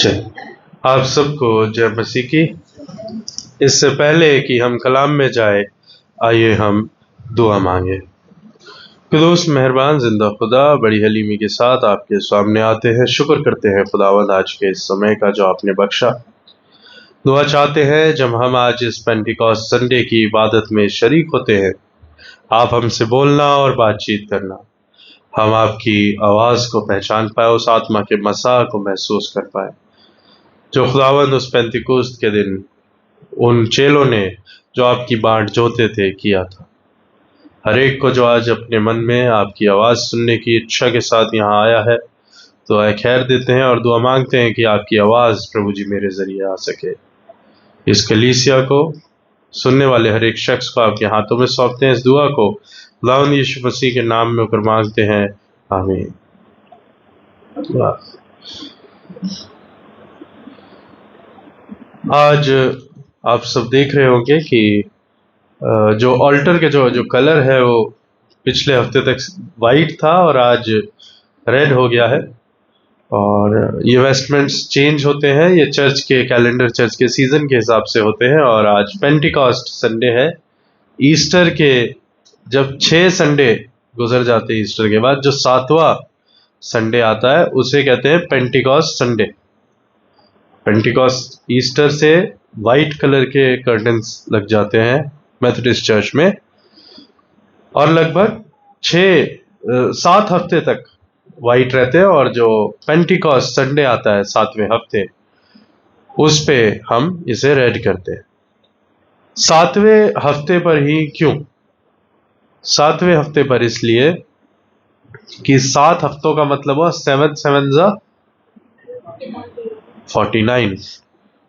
चल, आप सबको जय मसीह की। इससे पहले कि हम कलाम में जाए, आइए हम दुआ मांगे। कुदूस मेहरबान जिंदा खुदा, बड़ी हलीमी के साथ आपके सामने आते हैं, शुक्र करते हैं खुदावंद आज के इस समय का जो आपने बख्शा। दुआ चाहते हैं जब हम आज इस पेंटिकॉस्ट संडे की इबादत में शरीक होते हैं, आप हमसे बोलना और बातचीत करना, हम आपकी आवाज़ को पहचान पाए, उस आत्मा के मसा को महसूस कर पाए जो खुदावंद उस पेंटिकोस्त के दिन उन चेलों ने जो आपकी बाट जोते थे किया था। हर एक को जो आज अपने मन में आपकी आवाज़ सुनने की इच्छा के साथ यहाँ आया है, तो आए खैर देते हैं और दुआ मांगते हैं कि आपकी आवाज़ प्रभु जी मेरे ज़रिए आ सके। इस कलीसिया को सुनने वाले हर एक शख्स को आपके हाथों में सौंपते हैं। इस दुआ को खुदावंद यीशु मसीह के नाम में होकर मांगते हैं, आमीन। आज आप सब देख रहे होंगे कि जो ऑल्टर के जो कलर है वो पिछले हफ्ते तक वाइट था और आज रेड हो गया है। और ये वेस्टमेंट्स चेंज होते हैं, ये चर्च के कैलेंडर, चर्च के सीजन के हिसाब से होते हैं। और आज पेंटिकॉस्ट संडे है। ईस्टर के जब 6 संडे गुजर जाते हैं, ईस्टर के बाद जो 7वां संडे आता है उसे कहते हैं पेंटिकॉस्ट संडे। पेंटिकॉस्ट ईस्टर से वाइट कलर के कर्टन्स लग जाते हैं मेथोडिस्ट चर्च में, और लगभग 7 हफ्ते तक वाइट रहते हैं। और जो पेंटिकॉस्ट संडे आता है 7वें हफ्ते, उस पे हम इसे रेड करते हैं। 7वें हफ्ते पर ही क्यों? 7वें हफ्ते पर इसलिए कि 7 हफ्तों का मतलब हुआ 7 7 49,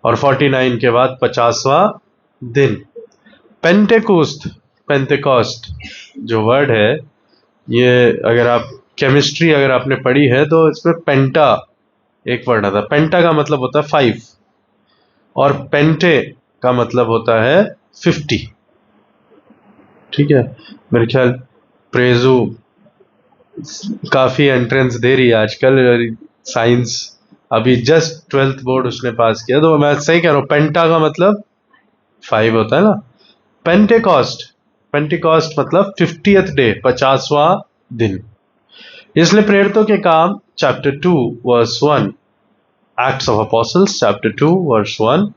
और 49 के बाद 50वां दिन। पेंटेकोस्ट जो वर्ड है, ये अगर आप केमिस्ट्री अगर आपने पढ़ी है तो इसमें पेंटा एक वर्ड आता है। पेंटा का मतलब होता है 5 और पेंटे का मतलब होता है 50। ठीक है, मेरे ख्याल प्रेजू काफी एंट्रेंस दे रही है आजकल, साइंस अभी जस्ट 12th बोर्ड उसने पास किया, तो मैं सही कह रहा हूँ। पेंटा का मतलब 5 होता है ना। पेंटिकॉस्ट मतलब 50th डे, 50वां दिन। इसलिए प्रेरितों के काम chapter 2 verse 1, Acts of Apostles chapter 2 verse 1,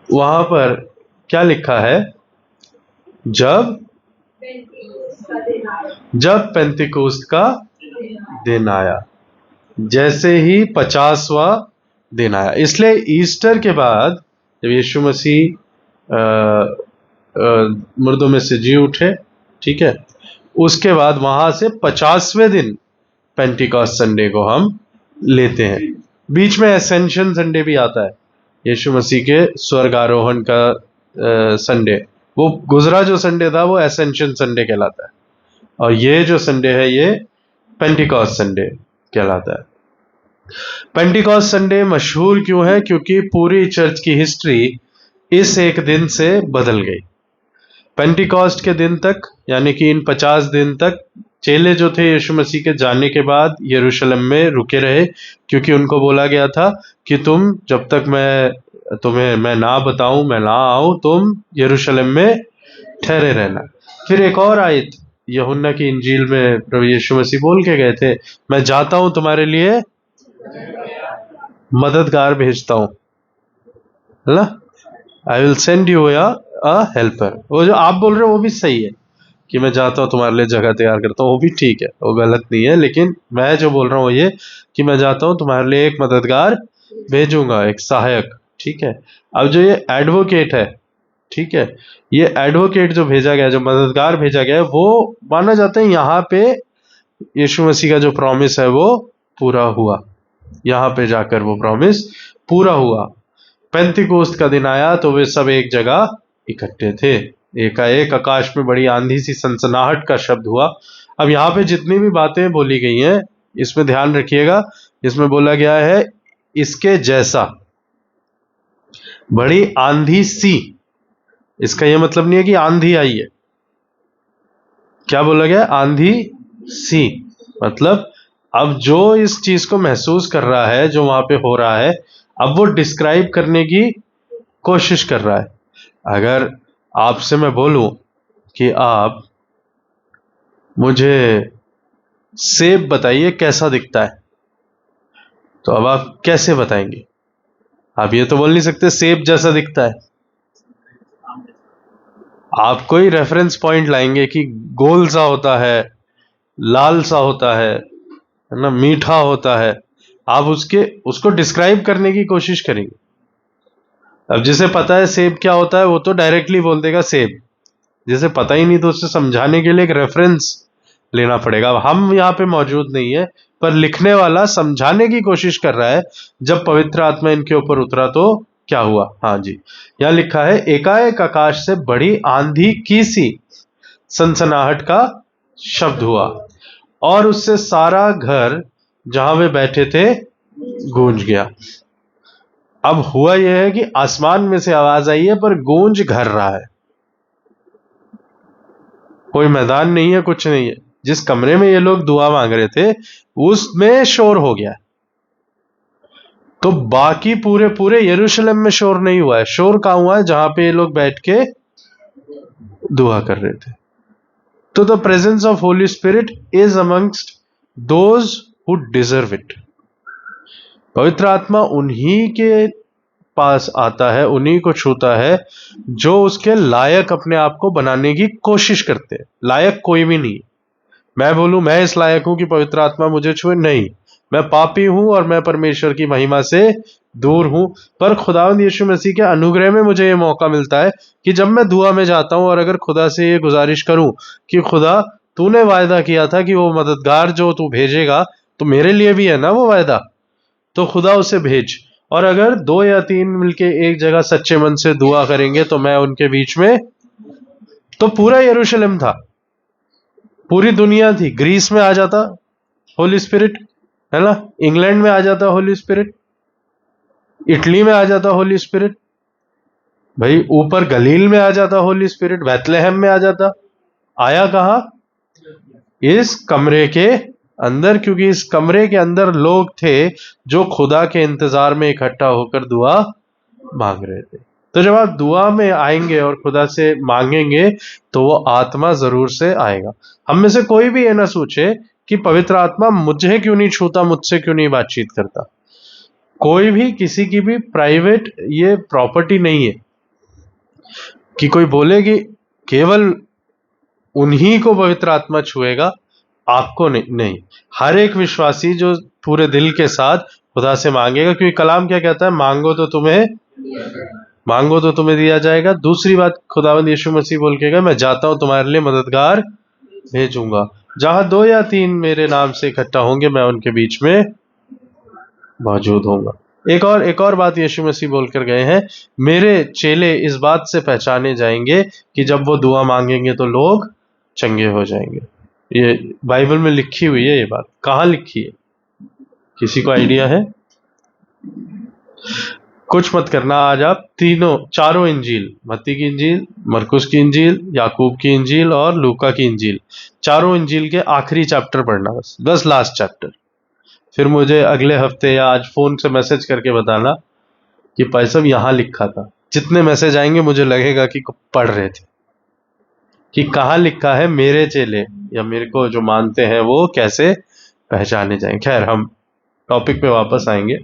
वहां पर क्या लिखा है? जब पेंटिकोस्ट का दिन आया, जैसे ही 50वां दिन आया। इसलिए ईस्टर के बाद जब यीशु मसीह मुर्दों में से जी उठे, ठीक है, उसके बाद वहां से 50वें दिन पेंटिकॉस्ट संडे को हम लेते हैं। बीच में एसेंशन संडे भी आता है, यीशु मसीह के स्वर्ग आरोहण का संडे। वो गुजरा जो संडे था वो एसेंशन संडे कहलाता है, और ये जो संडे है ये पेंटिकॉस्ट संडे कहलाता है। पेंटिकॉस्ट संडे मशहूर क्यों है? क्योंकि पूरी चर्च की हिस्ट्री इस एक दिन से बदल गई। पेंटिकॉस्ट के दिन तक, यानी कि इन 50 दिन तक, चेले जो थे यीशु मसीह के जाने के बाद यरूशलेम में रुके रहे, क्योंकि उनको बोला गया था कि तुम जब तक मैं ना बताऊं, मैं ना आऊं, तुम यरूशलेम में ठहरे रहना। फिर एक और आयत यूहन्ना की इंजील में प्रभु यीशु मसीह बोल के गए थे, मैं जाता हूं तुम्हारे लिए मददगार भेजता हूं, है ना। I will send you a helper. वो जो आप बोल रहे हो वो भी सही है कि मैं जाता हूँ तुम्हारे लिए जगह तैयार करता हूँ, वो भी ठीक है, वो गलत नहीं है। लेकिन मैं जो बोल रहा हूँ ये कि मैं जाता हूँ तुम्हारे लिए एक मददगार भेजूंगा, एक सहायक। ठीक है, अब जो ये एडवोकेट है, ठीक है, ये एडवोकेट जो भेजा गया, जो मददगार भेजा गया है, वो माना जाता है यहाँ पे यीशु मसीह का जो प्रॉमिस है वो पूरा हुआ। यहाँ पे जाकर वो प्रॉमिस पूरा हुआ। पेंतिकोस्त का दिन आया तो वे सब एक जगह इकट्ठे थे। एकाएक आकाश में बड़ी आंधी सी सनसनाहट का शब्द हुआ। अब यहाँ पे जितनी भी बातें बोली गई हैं, इसमें ध्यान रखिएगा, इसमें बोला गया है इसके जैसा, बड़ी आंधी सी। इसका यह मतलब नहीं है कि आंधी आई है। क्या बोला गया? आंधी सी मतलब अब जो इस चीज को महसूस कर रहा है, जो वहां पे हो रहा है, अब वो डिस्क्राइब करने की कोशिश कर रहा है। अगर आपसे मैं बोलूं कि आप मुझे सेब बताइए कैसा दिखता है, तो अब आप कैसे बताएंगे? आप ये तो बोल नहीं सकते सेब जैसा दिखता है। आप कोई रेफरेंस पॉइंट लाएंगे कि गोल सा होता है, लाल सा होता है ना, मीठा होता है। आप उसको डिस्क्राइब करने की कोशिश करेंगे। अब जिसे पता है सेब क्या होता है, वो तो डायरेक्टली बोल देगा सेब। जिसे पता ही नहीं, तो उससे समझाने के लिए एक रेफरेंस लेना पड़ेगा। अब हम यहाँ पे मौजूद नहीं है, पर लिखने वाला समझाने की कोशिश कर रहा है। जब पवित्र आत्मा इनके ऊपर उतरा तो क्या हुआ? हाँ जी, यहाँ लिखा है, एकाएक आकाश से बड़ी आंधी की सी सनसनाहट का शब्द हुआ और उससे सारा घर जहां वे बैठे थे गूंज गया। अब हुआ यह है कि आसमान में से आवाज आई है, पर गूंज घर रहा है। कोई मैदान नहीं है, कुछ नहीं है। जिस कमरे में ये लोग दुआ मांग रहे थे, उसमें शोर हो गया। तो बाकी पूरे पूरे यरूशलेम में शोर नहीं हुआ है। शोर कहां हुआ है? जहां पे ये लोग बैठ के दुआ कर रहे थे। तो the presence of Holi spirit is amongst those who deserve it. पवित्र आत्मा उन्हीं के पास आता है, उन्हीं को छूता है जो उसके लायक अपने आप को बनाने की कोशिश करते हैं। लायक कोई भी नहीं। मैं बोलूं मैं इस लायक हूं कि पवित्र आत्मा मुझे छुए? नहीं, मैं पापी हूं और मैं परमेश्वर की महिमा से दूर हूं। पर खुदावंद यीशु मसीह के अनुग्रह में मुझे ये मौका मिलता है कि जब मैं दुआ में जाता हूं और अगर खुदा से ये गुजारिश करूं कि खुदा, तूने वायदा किया था कि वो मददगार जो तू भेजेगा, तो मेरे लिए भी है ना वो वायदा, तो खुदा उसे भेज। और अगर 2 या 3 मिलके एक जगह सच्चे मन से दुआ करेंगे तो मैं उनके बीच में। तो पूरा यरूशलेम था, पूरी दुनिया थी। ग्रीस में आ जाता होली स्पिरिट, है ना, इंग्लैंड में आ जाता होली स्पिरिट, इटली में आ जाता होली स्पिरिट, भाई ऊपर गलील में आ जाता होली स्पिरिट, बैथलेहम में आ जाता। आया कहां? इस कमरे के अंदर, क्योंकि इस कमरे के अंदर लोग थे जो खुदा के इंतजार में इकट्ठा होकर दुआ मांग रहे थे। तो जब आप दुआ में आएंगे और खुदा से मांगेंगे, तो वो आत्मा जरूर से आएगा। हम में से कोई भी ये ना सोचे कि पवित्र आत्मा मुझे क्यों नहीं छूता, मुझसे क्यों नहीं बातचीत करता। कोई भी किसी की भी प्राइवेट ये प्रॉपर्टी नहीं है कि कोई बोले कि केवल उन्हीं को पवित्र आत्मा छुएगा, आपको नहीं। हर एक विश्वासी जो पूरे दिल के साथ खुदा से मांगेगा, क्योंकि कलाम क्या कहता है? मांगो तो तुम्हें दिया जाएगा। दूसरी बात खुदावंद यीशु मसीह बोल के गए, मैं जाता हूं तुम्हारे लिए मददगार भेजूंगा। जहां 2 या 3 मेरे नाम से इकट्ठा होंगे, मैं उनके बीच में मौजूद होऊंगा। एक और बात यीशु मसीह बोलकर गए हैं, मेरे चेले इस बात से पहचाने जाएंगे कि जब वो दुआ मांगेंगे तो लोग चंगे हो जाएंगे। ये बाइबल में लिखी हुई है। ये बात कहाँ लिखी है? किसी को आइडिया है? कुछ मत करना। आज आप चारों इंजील, मत्ती की इंजील, मरकुस की इंजील, याकूब की इंजील और लूका की इंजील, चारों इंजील के आखिरी चैप्टर पढ़ना, बस लास्ट चैप्टर। फिर मुझे अगले हफ्ते या आज फोन से मैसेज करके बताना कि भाई साहब यहाँ लिखा था। जितने मैसेज आएंगे मुझे लगेगा कि पढ़ रहे थे कि कहाँ लिखा है। मेरे चेले या मेरे को जो मानते हैं वो कैसे पहचाने जाएंगे। खैर, हम टॉपिक पे वापस आएंगे।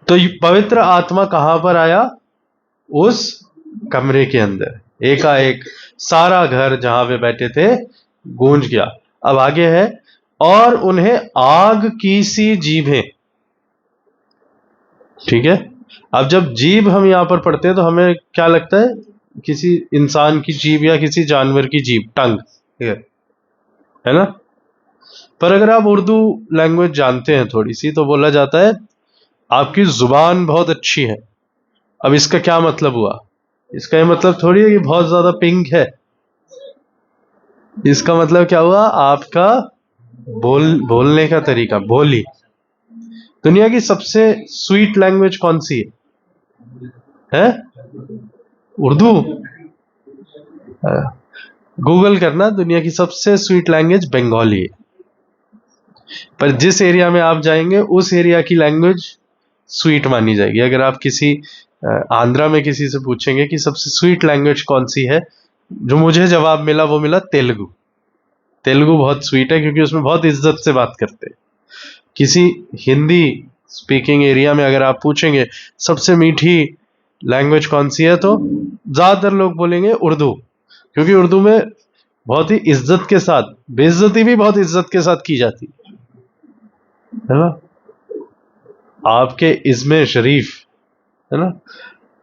तो पवित्र आत्मा कहां पर आया? उस कमरे के अंदर। एकाएक सारा घर जहां वे बैठे थे गूंज गया। अब आगे है, और उन्हें आग की सी जीभें। ठीक है, अब जब जीभ हम यहां पर पढ़ते हैं तो हमें क्या लगता है? किसी इंसान की जीभ या किसी जानवर की जीभ, टंग, है ना। पर अगर आप उर्दू लैंग्वेज जानते हैं थोड़ी सी, तो बोला जाता है आपकी जुबान बहुत अच्छी है। अब इसका क्या मतलब हुआ? इसका ये मतलब थोड़ी है कि बहुत ज्यादा पिंक है। इसका मतलब क्या हुआ? आपका बोलने का तरीका, बोली। दुनिया की सबसे स्वीट लैंग्वेज कौन सी है? उर्दू। गूगल करना, दुनिया की सबसे स्वीट लैंग्वेज बंगाली है। पर जिस एरिया में आप जाएंगे उस एरिया की लैंग्वेज स्वीट मानी जाएगी। अगर आप किसी आंध्रा में किसी से पूछेंगे कि सबसे स्वीट लैंग्वेज कौन सी है, जो मुझे जवाब मिला वो मिला तेलुगु। तेलुगु बहुत स्वीट है क्योंकि उसमें बहुत इज्जत से बात करते हैं। किसी हिंदी स्पीकिंग एरिया में अगर आप पूछेंगे सबसे मीठी लैंग्वेज कौन सी है, तो ज्यादातर लोग बोलेंगे उर्दू, क्योंकि उर्दू में बहुत ही इज्जत के साथ, बेइज्जती भी बहुत इज्जत के साथ की जाती है ना। आपके इस्मे शरीफ, है ना,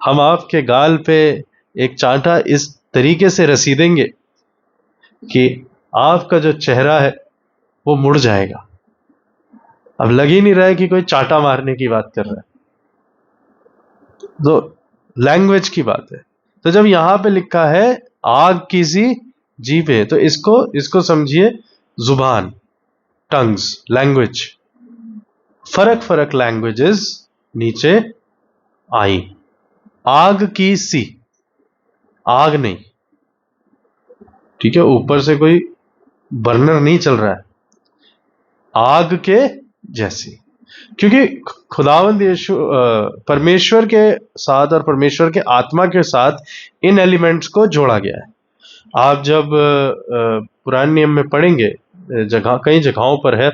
हम आपके गाल पे एक चांटा इस तरीके से रसी देंगे कि आपका जो चेहरा है वो मुड़ जाएगा। अब लग ही नहीं रहा है कि कोई चांटा मारने की बात कर रहा है, तो लैंग्वेज की बात है। तो जब यहां पे लिखा है आग की सी जीभ है, तो इसको समझिए जुबान, टंग्स, लैंग्वेज। फर्क फर्क लैंग्वेजेस नीचे आई। आग की सी, आग नहीं, ठीक है, ऊपर से कोई बर्नर नहीं चल रहा है, आग के जैसी। क्योंकि खुदावंद यीशु परमेश्वर के साथ और परमेश्वर के आत्मा के साथ इन एलिमेंट्स को जोड़ा गया है। आप जब पुराने नियम में पढ़ेंगे, कई जगहों पर है,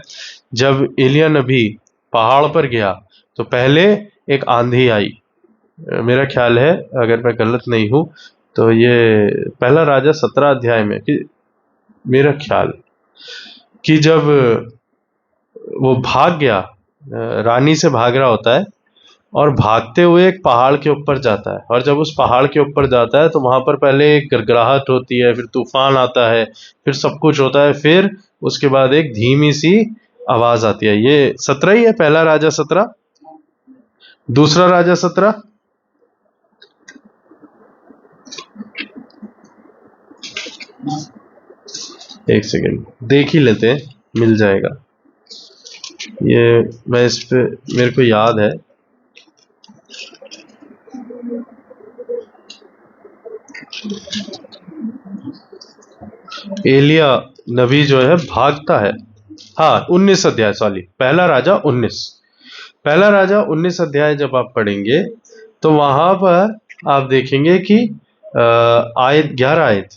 जब एलिया नबी पहाड़ पर गया तो पहले एक आंधी आई। मेरा ख्याल है, अगर मैं गलत नहीं हूं, तो ये पहला राजा 17 अध्याय में, कि मेरा ख्याल कि जब वो भाग गया, रानी से भाग रहा होता है और भागते हुए एक पहाड़ के ऊपर जाता है, और जब उस पहाड़ के ऊपर जाता है तो वहां पर पहले एक गड़गड़ाहट होती है, फिर तूफान आता है, फिर सब कुछ होता है, फिर उसके बाद एक धीमी सी आवाज आती है। ये 17 ही है, पहला राजा 17, दूसरा राजा 17। एक सेकेंड देख ही लेते हैं, मिल जाएगा। ये मैं इस पे, मेरे को याद है, एलिया नबी जो है भागता है। हाँ, 19 अध्याय, सॉरी, पहला राजा 19, पहला राजा 19 अध्याय जब आप पढ़ेंगे तो वहां पर आप देखेंगे कि आयत 11 आयत,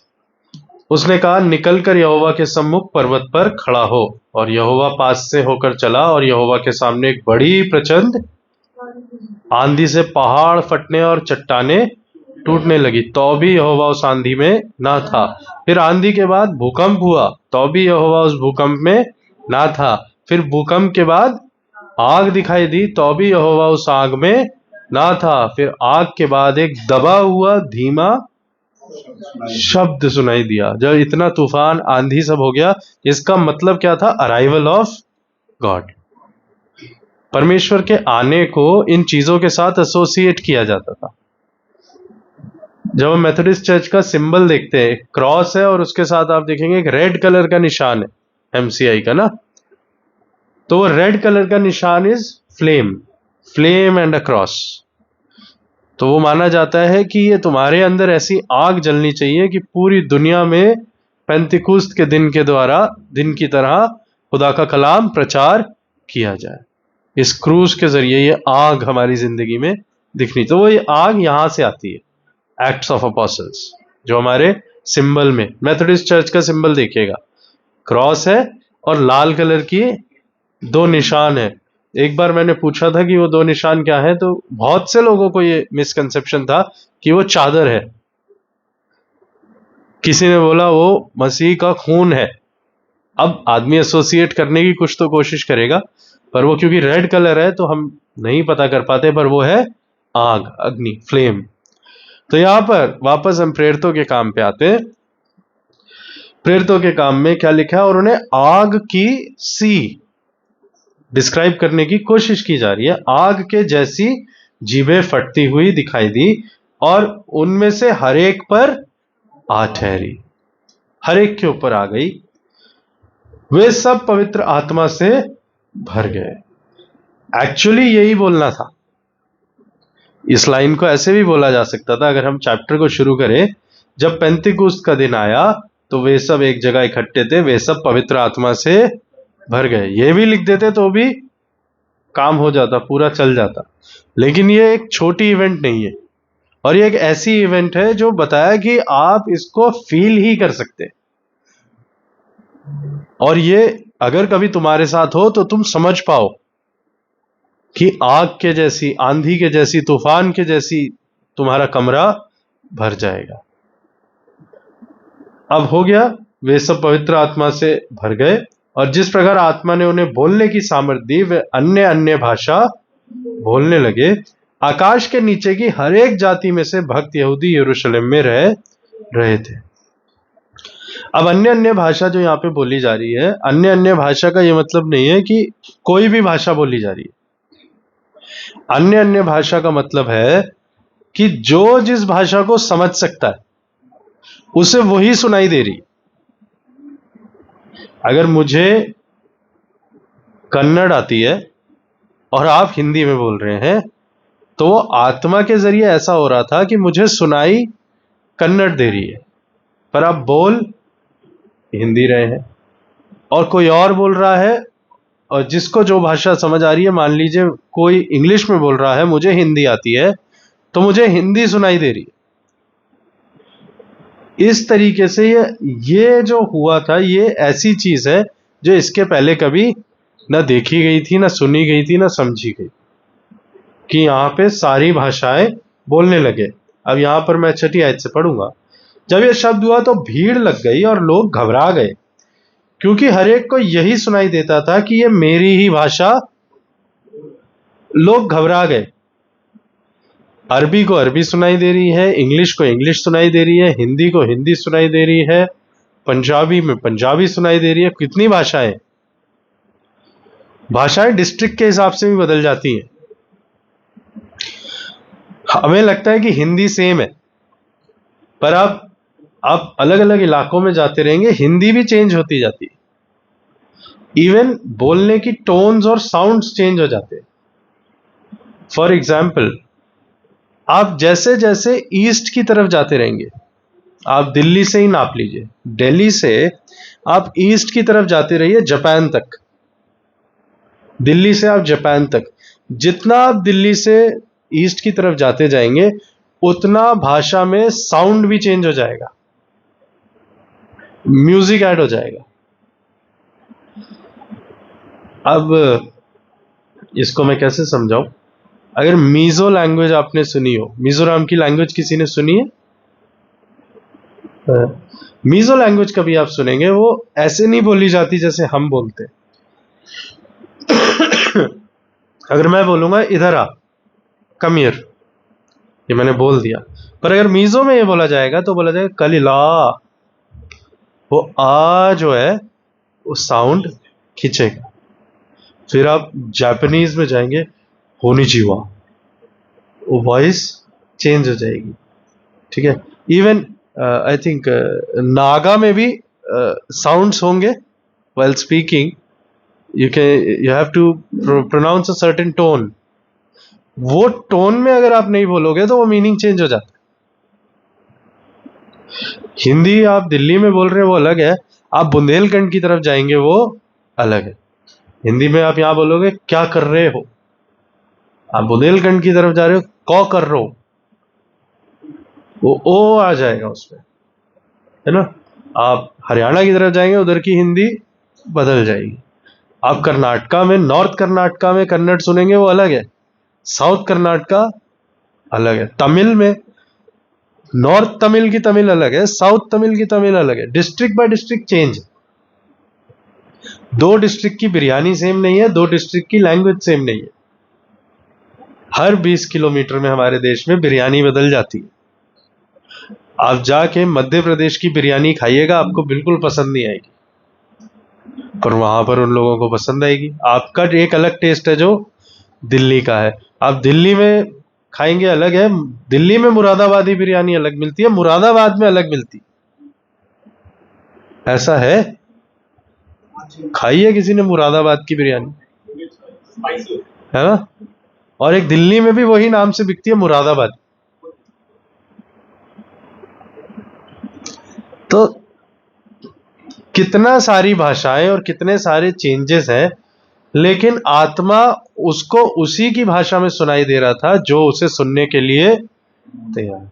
उसने कहा निकलकर यहोवा के सम्मुख पर्वत पर खड़ा हो, और यहोवा पास से होकर चला, और यहोवा के सामने एक बड़ी प्रचंड आंधी से पहाड़ फटने और चट्टाने टूटने लगी, तो भी यहोवा उस आंधी में ना था। फिर आंधी के बाद भूकंप हुआ, तो भी यहोवा उस भूकंप में ना था। फिर भूकंप के बाद आग दिखाई दी, तो भी यहोवा उस आग में ना था। फिर आग के बाद एक दबा हुआ धीमा शब्द सुनाई दिया। जब इतना तूफान आंधी सब हो गया, इसका मतलब क्या था? Arrival of God. परमेश्वर के आने को इन चीजों के साथ एसोसिएट किया जाता था। जब हम मेथोडिस्ट चर्च का सिंबल देखते हैं, क्रॉस है और उसके साथ आप देखेंगे एक रेड कलर का निशान है, एमसीआई का ना, तो रेड कलर का निशान is flame, flame and a cross. तो वो माना जाता है कि ये तुम्हारे अंदर ऐसी आग जलनी चाहिए कि पूरी दुनिया में पेंतिकुस्त के दिन के द्वारा, दिन की तरह खुदा का कलाम प्रचार किया जाए। इस क्रूज के जरिए ये आग हमारी जिंदगी में दिखनी। तो वो ये आग यहां से आती है, एक्ट्स ऑफ अपोस्टल्स, जो हमारे सिंबल में, मेथोडिस्ट चर्च का सिंबल देखिएगा, क्रॉस है और लाल कलर की दो निशान है। एक बार मैंने पूछा था कि वो दो निशान क्या है, तो बहुत से लोगों को ये मिसकंसेप्शन था कि वो चादर है। किसी ने बोला वो मसीह का खून है। अब आदमी एसोसिएट करने की कुछ तो कोशिश करेगा, पर वो क्योंकि रेड कलर है तो हम नहीं पता कर पाते, पर वो है आग, अग्नि, फ्लेम। तो यहां पर वापस हम प्रेरितों के काम पे आते हैं। प्रेरितों के काम में क्या लिखा है? और उन्हें आग की सी डिस्क्राइब करने की कोशिश की जा रही है। आग के जैसी जीभें फटती हुई दिखाई दी, और उनमें से हर एक पर आ ठहरी, हर एक के ऊपर आ गई। वे सब पवित्र आत्मा से भर गए। एक्चुअली यही बोलना था। इस लाइन को ऐसे भी बोला जा सकता था, अगर हम चैप्टर को शुरू करें, जब पेंतिकुस्त का दिन आया तो वे सब एक जगह इकट्ठे थे, वे सब पवित्र आत्मा से भर गए, ये भी लिख देते तो भी काम हो जाता, पूरा चल जाता। लेकिन ये एक छोटी इवेंट नहीं है, और ये एक ऐसी इवेंट है जो बताया कि आप इसको फील ही कर सकते हैं। और ये अगर कभी तुम्हारे साथ हो तो तुम समझ पाओ कि आग के जैसी, आंधी के जैसी, तूफान के जैसी तुम्हारा कमरा भर जाएगा। अब हो गया, वे सब पवित्र आत्मा से भर गए, और जिस प्रकार आत्मा ने उन्हें बोलने की सामर्थ्य दी, वे अन्य अन्य भाषा बोलने लगे। आकाश के नीचे की हर एक जाति में से भक्त यहूदी यरूशलेम में रह रहे थे। अब अन्य अन्य भाषा जो यहाँ पे बोली जा रही है, अन्य अन्य भाषा का ये मतलब नहीं है कि कोई भी भाषा बोली जा रही है। अन्य अन्य भाषा का मतलब है कि जो जिस भाषा को समझ सकता है उसे वही सुनाई दे रही। अगर मुझे कन्नड़ आती है और आप हिंदी में बोल रहे हैं, तो वो आत्मा के जरिए ऐसा हो रहा था कि मुझे सुनाई कन्नड़ दे रही है, पर आप बोल हिंदी रहे हैं। और कोई और बोल रहा है, और जिसको जो भाषा समझ आ रही है, मान लीजिए कोई इंग्लिश में बोल रहा है, मुझे हिंदी आती है, तो मुझे हिंदी सुनाई दे रही है। इस तरीके से ये जो हुआ था, ये ऐसी चीज है जो इसके पहले कभी न देखी गई थी, न सुनी गई थी, न समझी गई, कि यहाँ पे सारी भाषाएं बोलने लगे। अब यहाँ पर मैं 6ठी आयत से पढ़ूंगा। जब ये शब्द हुआ तो भीड़ लग गई और लोग घबरा गए, क्योंकि हर एक को यही सुनाई देता था कि ये मेरी ही भाषा। लोग घबरा गए। अरबी को अरबी सुनाई दे रही है, इंग्लिश को इंग्लिश सुनाई दे रही है, हिंदी को हिंदी सुनाई दे रही है, पंजाबी में पंजाबी सुनाई दे रही है। कितनी भाषाएं! भाषाएं डिस्ट्रिक्ट के हिसाब से भी बदल जाती हैं। हमें लगता है कि हिंदी सेम है, पर आप अलग अलग इलाकों में जाते रहेंगे, हिंदी भी चेंज होती जाती है। इवन बोलने की टोन्स और साउंड्स चेंज हो जाते हैं। फॉर एग्जाम्पल, आप जैसे जैसे ईस्ट की तरफ जाते रहेंगे, आप दिल्ली से ही नाप लीजिए, दिल्ली से आप ईस्ट की तरफ जाते रहिए जापान तक, दिल्ली से आप जापान तक, जितना आप दिल्ली से ईस्ट की तरफ जाते जाएंगे, उतना भाषा में साउंड भी चेंज हो जाएगा, म्यूजिक ऐड हो जाएगा। अब इसको मैं कैसे समझाऊं? अगर मीजो लैंग्वेज आपने सुनी हो, मिजोरम की लैंग्वेज किसी ने सुनी है? मीजो लैंग्वेज कभी आप सुनेंगे, वो ऐसे नहीं बोली जाती जैसे हम बोलते। अगर मैं बोलूंगा इधर आ, कम हियर, ये मैंने बोल दिया, पर अगर मीजो में ये बोला जाएगा तो बोला जाएगा कलिला। वो आ जो है वो साउंड खींचेगा। फिर आप जापानीज में जाएंगे, होनिचिवा, वो वॉइस चेंज हो जाएगी। ठीक है। इवन आई थिंक नागा में भी साउंड्स होंगे while speaking. you have to pronounce a certain tone. वो टोन में अगर आप नहीं बोलोगे तो वो मीनिंग चेंज हो जाता है। हिंदी आप दिल्ली में बोल रहे हो वो अलग है, आप बुंदेलखंड की तरफ जाएंगे वो अलग है। हिंदी में आप यहां बोलोगे क्या कर रहे हो, आप बुंदेलखंड की तरफ जा रहे हो कौ कर रहे हो, वो ओ आ जाएगा उसमें, है ना। आप हरियाणा की तरफ जाएंगे, उधर की हिंदी बदल जाएगी। आप कर्नाटका में, नॉर्थ कर्नाटका में कन्नड़ सुनेंगे वो अलग है, साउथ कर्नाटका अलग है। तमिल में नॉर्थ तमिल की तमिल अलग है, साउथ तमिल की तमिल अलग है। District by district change. दो डिस्ट्रिक्ट की बिरयानी सेम नहीं है, दो डिस्ट्रिक्ट की लैंग्वेज सेम नहीं है। हर 20 किलोमीटर में हमारे देश में बिरयानी बदल जाती है। आप जाके मध्य प्रदेश की बिरयानी खाइएगा, आपको बिल्कुल पसंद नहीं आएगी, पर वहां पर उन लोगों को पसंद आएगी। आपका एक अलग टेस्ट है जो दिल्ली का है, आप दिल्ली में खाएंगे अलग है। दिल्ली में मुरादाबादी बिरयानी अलग मिलती है, मुरादाबाद में अलग मिलती, ऐसा है। खाई है किसी ने मुरादाबाद की बिरयानी, है ना। और एक दिल्ली में भी वही नाम से बिकती है, मुरादाबाद। तो कितना सारी भाषाएं और कितने सारे चेंजेस हैं, लेकिन आत्मा उसको उसी की भाषा में सुनाई दे रहा था जो उसे सुनने के लिए तैयार।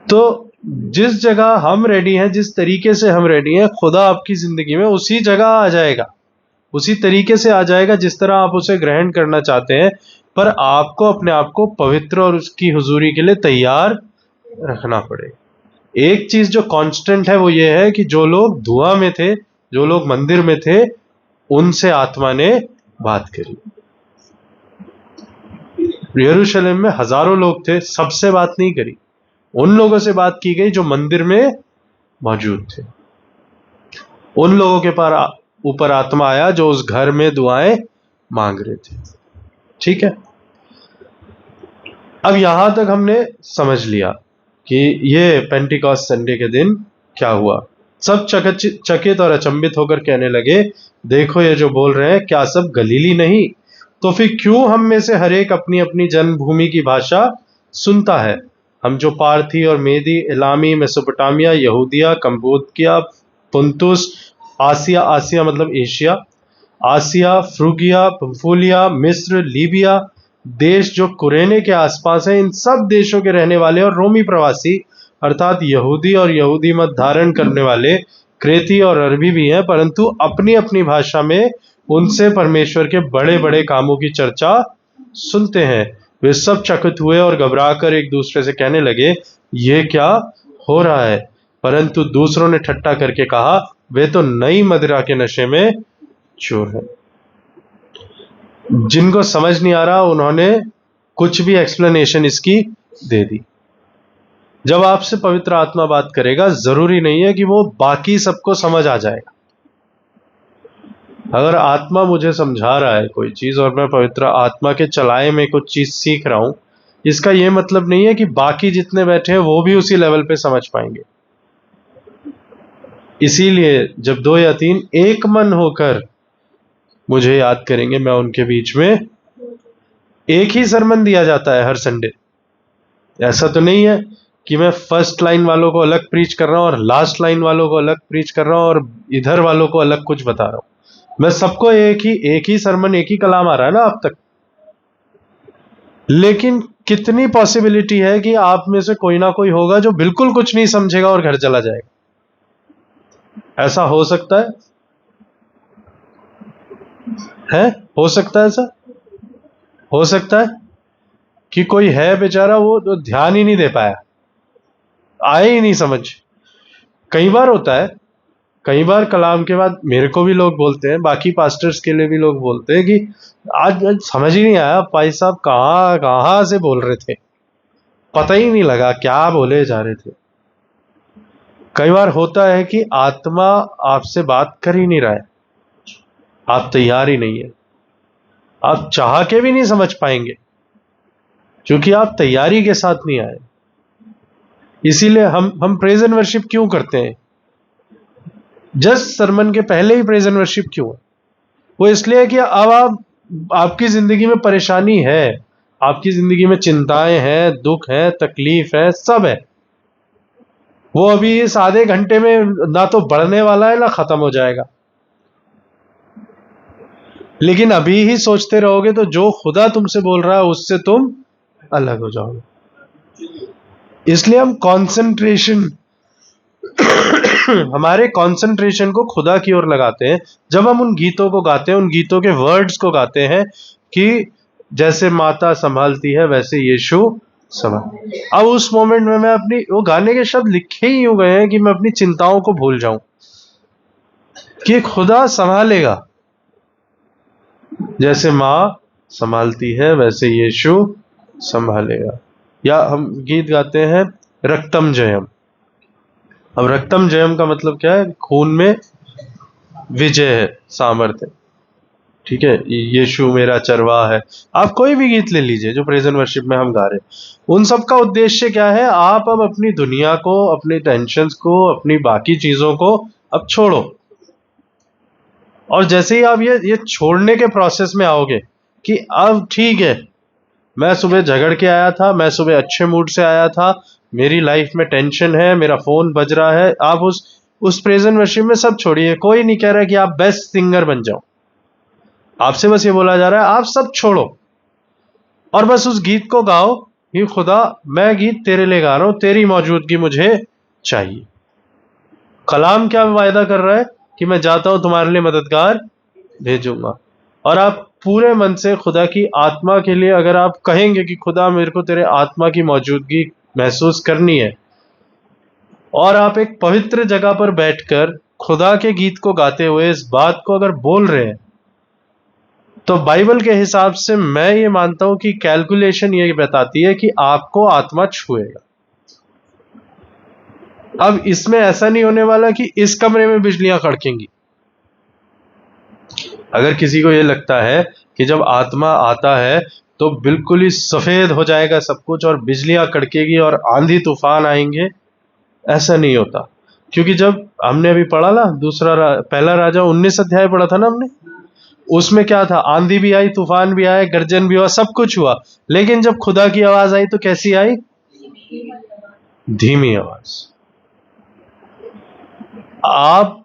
तो जिस जगह हम रेडी हैं, जिस तरीके से हम रेडी हैं, खुदा आपकी जिंदगी में उसी जगह आ जाएगा, उसी तरीके से आ जाएगा जिस तरह आप उसे ग्रहण करना चाहते हैं। पर आपको अपने आप को पवित्र और उसकी हुजूरी के लिए तैयार रखना पड़ेगा। एक चीज जो कांस्टेंट है वो ये है कि जो लोग धुआं में थे, जो लोग मंदिर में थे, उनसे आत्मा ने बात करी। यरूशलेम में हजारों लोग थे, सबसे बात नहीं करी। उन लोगों से बात की गई जो मंदिर में मौजूद थे। उन लोगों के ऊपर आत्मा आया जो उस घर में दुआएं मांग रहे थे। ठीक है, अब यहां तक हमने समझ लिया कि ये पेंटिकॉस्ट संडे के दिन क्या हुआ। सब चकित और अचंभित होकर कहने लगे, देखो ये जो बोल रहे हैं, क्या सब गलीली नहीं? तो फिर क्यों हम में से हर एक अपनी अपनी जन्मभूमि की भाषा सुनता है? हम जो पार्थी और मेदी, इलामी, मेसोपोटामिया, यहूदिया, कंबोदिया, पुंतुस, आसिया, आसिया मतलब एशिया, आसिया, फ्रूगिया, पंफूलिया, मिस्र, लीबिया देश जो कुरेने के आसपास है, इन सब देशों के रहने वाले और रोमी प्रवासी अर्थात यहूदी और यहूदी मत धारण करने वाले क्रेती और अरबी भी हैं, परंतु अपनी अपनी भाषा में उनसे परमेश्वर के बड़े बड़े कामों की चर्चा सुनते हैं। वे सब चकित हुए और घबराकर एक दूसरे से कहने लगे, ये क्या हो रहा है? परंतु दूसरों ने ठट्ठा करके कहा, वे तो नई मदिरा के नशे में चोर है। जिनको समझ नहीं आ रहा उन्होंने कुछ भी एक्सप्लेनेशन इसकी दे दी। जब आपसे पवित्र आत्मा बात करेगा, जरूरी नहीं है कि वो बाकी सबको समझ आ जाएगा। अगर आत्मा मुझे समझा रहा है कोई चीज और मैं पवित्र आत्मा के चलाए में कुछ चीज सीख रहा हूं, इसका यह मतलब नहीं है कि बाकी जितने बैठे हैं वो भी उसी लेवल पे समझ पाएंगे। इसीलिए जब 2 या 3 एक मन होकर मुझे याद करेंगे, मैं उनके बीच में एक ही सरमन दिया जाता है हर संडे। ऐसा तो नहीं है कि मैं फर्स्ट लाइन वालों को अलग प्रीच कर रहा हूं और लास्ट लाइन वालों को अलग प्रीच कर रहा हूं और इधर वालों को अलग कुछ बता रहा हूं। मैं सबको एक ही सरमन, एक ही कलाम आ रहा है ना अब तक। लेकिन कितनी पॉसिबिलिटी है कि आप में से कोई ना कोई होगा जो बिल्कुल कुछ नहीं समझेगा और घर चला जाएगा? ऐसा हो सकता है? हो सकता है ऐसा? हो सकता है कि कोई है बेचारा वो तो ध्यान ही नहीं दे पाया, आए ही नहीं समझ। कई बार होता है, कई बार कलाम के बाद मेरे को भी लोग बोलते हैं, बाकी पास्टर्स के लिए भी लोग बोलते हैं कि आज समझ ही नहीं आया भाई साहब कहां से बोल रहे थे, पता ही नहीं लगा क्या बोले जा रहे थे। कई बार होता है कि आत्मा आपसे बात कर ही नहीं रहा है, आप तैयार ही नहीं है, आप चाह के भी नहीं समझ पाएंगे क्योंकि आप तैयारी के साथ नहीं आए। इसीलिए हम प्रेज एंड वर्शिप क्यों करते हैं? जस्ट सरमन के पहले ही प्रेज एंड वर्शिप क्यों है? वो इसलिए कि अब आपकी जिंदगी में परेशानी है, आपकी जिंदगी में चिंताएं हैं, दुख है, तकलीफ है, सब है। वो अभी इस आधे घंटे में ना तो बढ़ने वाला है ना खत्म हो जाएगा। लेकिन अभी ही सोचते रहोगे तो जो खुदा तुमसे बोल रहा है उससे तुम अलग हो जाओगे। इसलिए हम कंसंट्रेशन हमारे कंसंट्रेशन को खुदा की ओर लगाते हैं जब हम उन गीतों को गाते हैं, उन गीतों के वर्ड्स को गाते हैं कि जैसे माता संभालती है वैसे यीशु संभाल। अब उस मोमेंट में मैं अपनी, वो गाने के शब्द लिखे ही यूं गए हैं कि मैं अपनी चिंताओं को भूल जाऊं कि खुदा संभालेगा। जैसे माँ संभालती है वैसे यीशु संभालेगा। या हम गीत गाते हैं रक्तम जयम। अब रक्तम जयम का मतलब क्या है? खून में विजय है, सामर्थ्य। ठीक है, यीशु मेरा चरवाहा है। आप कोई भी गीत ले लीजिए जो प्रेजेंट वर्शिप में हम गा रहे हैं, उन सब का उद्देश्य क्या है? आप अब अपनी दुनिया को, अपनी टेंशन्स को, अपनी बाकी चीजों को अब छोड़ो। और जैसे ही आप ये छोड़ने के प्रोसेस में आओगे कि अब ठीक है, मैं सुबह झगड़ के आया था, मैं सुबह अच्छे मूड से आया था, मेरी लाइफ में टेंशन है, मेरा फोन बज रहा है, आप उस प्रेज एंड वर्शिप में सब छोड़िए। कोई नहीं कह रहा कि आप बेस्ट सिंगर बन जाओ, आपसे बस ये बोला जा रहा है आप सब छोड़ो और बस उस गीत को गाओ कि खुदा मैं गीत तेरे लिए गा रहा हूं, तेरी मौजूदगी मुझे चाहिए। कलाम क्या वायदा कर रहा है कि मैं जाता हूं तुम्हारे लिए मददगार भेजूंगा। और आप पूरे मन से खुदा की आत्मा के लिए अगर आप कहेंगे कि खुदा मेरे को तेरे आत्मा की मौजूदगी महसूस करनी है, और आप एक पवित्र जगह पर बैठकर खुदा के गीत को गाते हुए इस बात को अगर बोल रहे हैं, तो बाइबल के हिसाब से मैं ये मानता हूं कि कैलकुलेशन ये बताती है कि आपको आत्मा छुएगा। अब इसमें ऐसा नहीं होने वाला कि इस कमरे में बिजलियां कड़केंगी। अगर किसी को ये लगता है कि जब आत्मा आता है तो बिल्कुल ही सफेद हो जाएगा सब कुछ और बिजलियां कड़केगी और आंधी तूफान आएंगे, ऐसा नहीं होता। क्योंकि जब हमने अभी पढ़ा ना पहला राजा 19 अध्याय पढ़ा था ना हमने, उसमें क्या था, आंधी भी आई, तूफान भी आया, गर्जन भी हुआ, सब कुछ हुआ, लेकिन जब खुदा की आवाज आई तो कैसी आई? धीमी आवाज। आप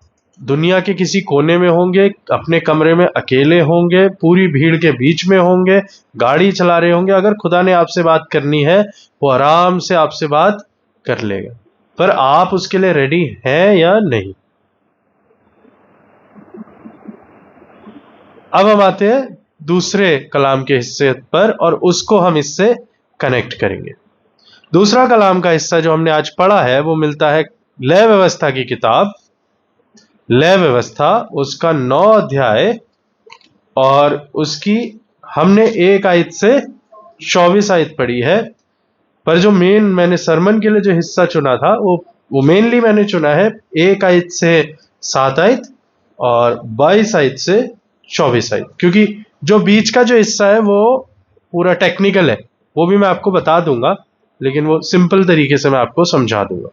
दुनिया के किसी कोने में होंगे, अपने कमरे में अकेले होंगे, पूरी भीड़ के बीच में होंगे, गाड़ी चला रहे होंगे, अगर खुदा ने आपसे बात करनी है वो आराम से आपसे बात कर लेगा, पर आप उसके लिए रेडी हैं या नहीं। अब हम आते हैं दूसरे कलाम के हिस्से पर और उसको हम इससे कनेक्ट करेंगे। दूसरा कलाम का हिस्सा जो हमने आज पढ़ा है वो मिलता है लय व्यवस्था की किताब, लय व्यवस्था, उसका 9 अध्याय और उसकी हमने 1 आयत से 24 आयत पढ़ी है। पर जो मेन मैंने सरमन के लिए जो हिस्सा चुना था वो मेनली मैंने चुना है 1 आयत से 7 आयत और 22 आयत से 24 आयत, क्योंकि जो बीच का जो हिस्सा है वो पूरा टेक्निकल है, वो भी मैं आपको बता दूंगा, लेकिन वो सिंपल तरीके से मैं आपको समझा दूंगा।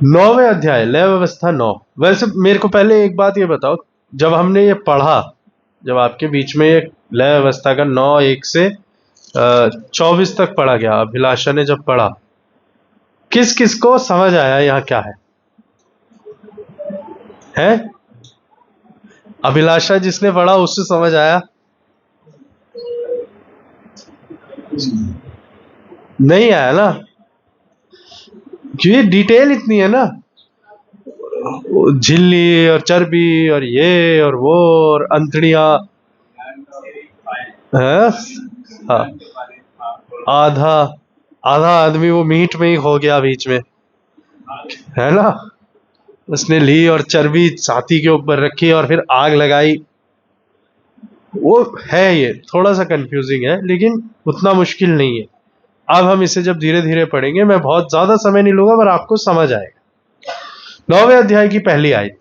9वें अध्याय लय व्यवस्था 9। वैसे मेरे को पहले एक बात ये बताओ, जब हमने ये पढ़ा, जब आपके बीच में ये लय व्यवस्था का 9:1 से 24 तक पढ़ा गया, अभिलाषा ने जब पढ़ा, किस किस को समझ आया यहाँ क्या है? अभिलाषा जिसने पढ़ा उससे समझ आया? नहीं आया ना, क्योंकि डिटेल इतनी है ना, झिल्ली और चर्बी और ये और वो और अंतड़ियां, हाँ, आधा आदमी वो मीट में ही हो गया बीच में, है ना, उसने ली और चर्बी छाती के ऊपर रखी और फिर आग लगाई। वो है, ये थोड़ा सा कंफ्यूजिंग है लेकिन उतना मुश्किल नहीं है। अब हम इसे जब धीरे धीरे पढ़ेंगे, मैं बहुत ज्यादा समय नहीं लूंगा पर आपको समझ आएगा। 9वें अध्याय की पहली आयत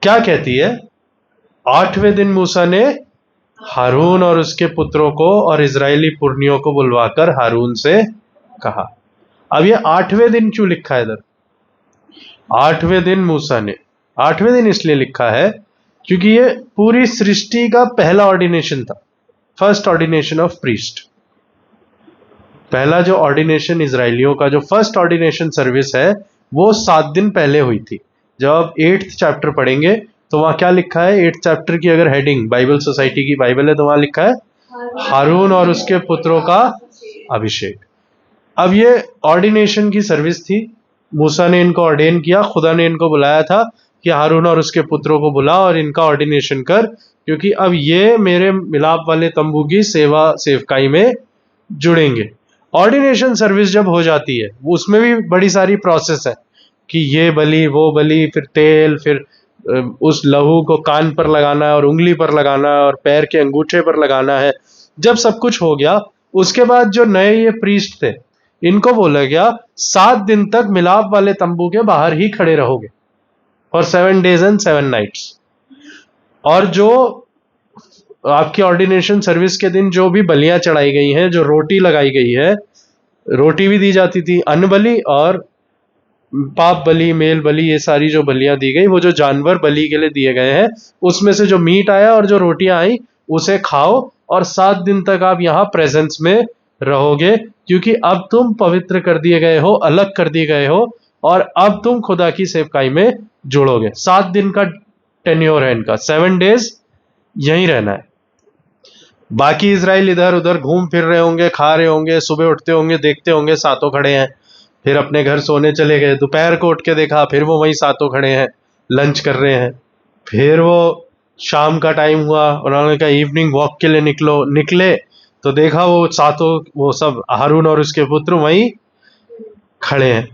क्या कहती है? 8वें दिन मूसा ने हारून और उसके पुत्रों को और इजरायली पुरनियों को बुलवाकर हारून से कहा। अब ये 8वें दिन क्यों लिखा है इधर? 8वें दिन मूसा ने, 8वें दिन इसलिए लिखा है क्योंकि ये पूरी सृष्टि का पहला ऑर्डिनेशन था, फर्स्ट ऑर्डिनेशन ऑफ प्रीस्ट। पहला जो ऑर्डिनेशन इजरायलियों का, जो फर्स्ट ऑर्डिनेशन सर्विस है, वो 7 दिन पहले हुई थी। जब आप 8th चैप्टर पढ़ेंगे तो वहां क्या लिखा है? 8th चैप्टर की अगर हेडिंग बाइबल सोसाइटी की बाइबल है तो वहां लिखा है हारून और उसके पुत्रों का अभिषेक। अब ये ऑर्डिनेशन की सर्विस थी, मूसा ने इनको ऑर्डेन किया, खुदा ने इनको बुलाया था कि हारून और उसके पुत्रों को बुला और इनका ऑर्डिनेशन कर, क्योंकि अब ये मेरे मिलाप वाले तंबू की सेवकाई में जुड़ेंगे। ऑर्डिनेशन सर्विस जब हो जाती है उसमें भी बड़ी सारी प्रोसेस है कि ये बलि वो बलि, फिर तेल, फिर उस लहू को कान पर लगाना है और उंगली पर लगाना है और पैर के अंगूठे पर लगाना है। जब सब कुछ हो गया उसके बाद जो नए ये प्रीस्ट थे इनको बोला गया 7 दिन तक मिलाप वाले तंबू के बाहर ही खड़े रहोगे फॉर 7 days and 7 nights। और जो आपकी ऑर्डिनेशन सर्विस के दिन जो भी बलियां चढ़ाई गई हैं, जो रोटी लगाई गई है, रोटी भी दी जाती थी, अन्न बलि और पाप बलि, मेल बलि, ये सारी जो बलियां दी गई, वो जो जानवर बलि के लिए दिए गए हैं उसमें से जो मीट आया और जो रोटियां आई उसे खाओ और 7 दिन तक आप यहाँ प्रेजेंस में रहोगे, क्योंकि अब तुम पवित्र कर दिए गए हो, अलग कर दिए गए हो, और अब तुम खुदा की सेवकाई में जुड़ोगे। 7 दिन का टेन्योर है इनका, 7 डेज यहीं रहना है। बाकी इजराइल इधर उधर घूम फिर रहे होंगे, खा रहे होंगे, सुबह उठते होंगे, देखते होंगे सातों खड़े हैं, फिर अपने घर सोने चले गए। दोपहर को उठ के देखा, फिर वो वहीं सातों खड़े हैं, लंच कर रहे हैं। फिर वो शाम का टाइम हुआ, उन्होंने कहा इवनिंग वॉक के लिए निकले तो देखा वो सातों, वो सब हारून और उसके पुत्र वहीं खड़े हैं।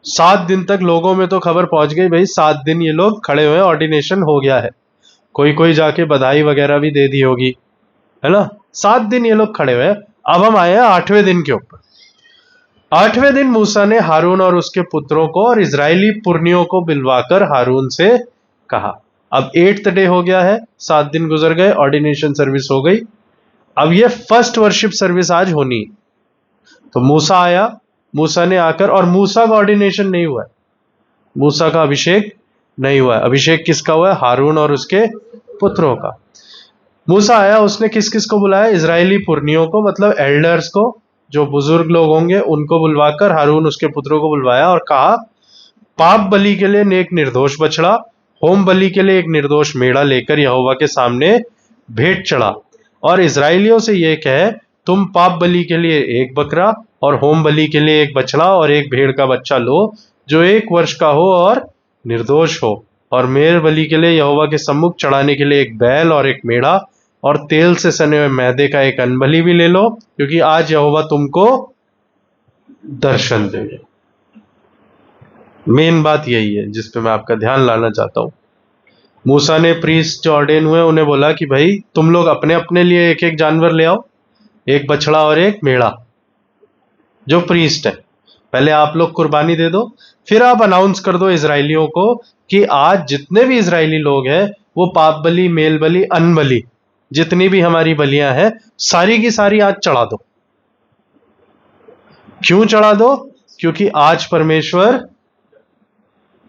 7 दिन तक लोगों में तो खबर पहुंच गई, भाई 7 दिन ये लोग खड़े हुए, ऑर्डिनेशन हो गया है। कोई कोई जाके बधाई वगैरह भी दे दी होगी, है ना। 7 दिन ये लोग खड़े हुए। अब हम आए हैं 8वें दिन के ऊपर। 8वें दिन मूसा ने हारून और उसके पुत्रों को और इजरायली पुरनियों को बिलवाकर हारून से कहा। अब 8th डे हो गया है, 7 दिन गुजर गए, ऑर्डिनेशन सर्विस हो गई। अब ये फर्स्ट वर्शिप सर्विस आज होनी है। तो मूसा आया, मूसा ने आकर, और मूसा का ऑर्डिनेशन नहीं हुआ है, मूसा का अभिषेक नहीं हुआ है। अभिषेक किसका हुआ है? हारून और उसके पुत्रों का। मूसा आया, उसने किस किस को बुलाया? इजरायली पुरनियों को, मतलब एल्डर्स को, जो बुजुर्ग लोग होंगे उनको बुलवाकर हारून उसके पुत्रों को बुलवाया और कहा, पाप बलि के लिए एक निर्दोष बछड़ा, होम बलि के लिए एक निर्दोष मेढ़ा लेकर यहोवा के सामने भेंट चढ़ा, और इजराइलियों से यह कहे, तुम पाप बलि के लिए एक बकरा और होम बलि के लिए एक बछड़ा और एक भेड़ का बच्चा लो, जो 1 वर्ष का हो और निर्दोष हो, और मेल बलि के लिए यहोवा के सम्मुख चढ़ाने के लिए एक बैल और एक मेढ़ा, और तेल से सने हुए मैदे का एक अनबलि भी ले लो, क्योंकि आज यहोवा तुमको दर्शन देंगे। मेन बात यही है जिस पे मैं आपका ध्यान लाना चाहता हूं। मूसा ने प्रीस्ट जो ऑर्डेन हुए उन्हें बोला कि भाई तुम लोग अपने अपने लिए एक एक जानवर ले आओ, एक बछड़ा और एक मेढ़ा, जो प्रीस्ट है। पहले आप लोग कुर्बानी दे दो, फिर आप अनाउंस कर दो इजरायलियों को कि आज जितने भी इजरायली लोग हैं वो पाप बलि, मेल बलि, अन्न बलि, जितनी भी हमारी बलियां हैं सारी की सारी आज चढ़ा दो। क्यों चढ़ा दो? क्योंकि आज परमेश्वर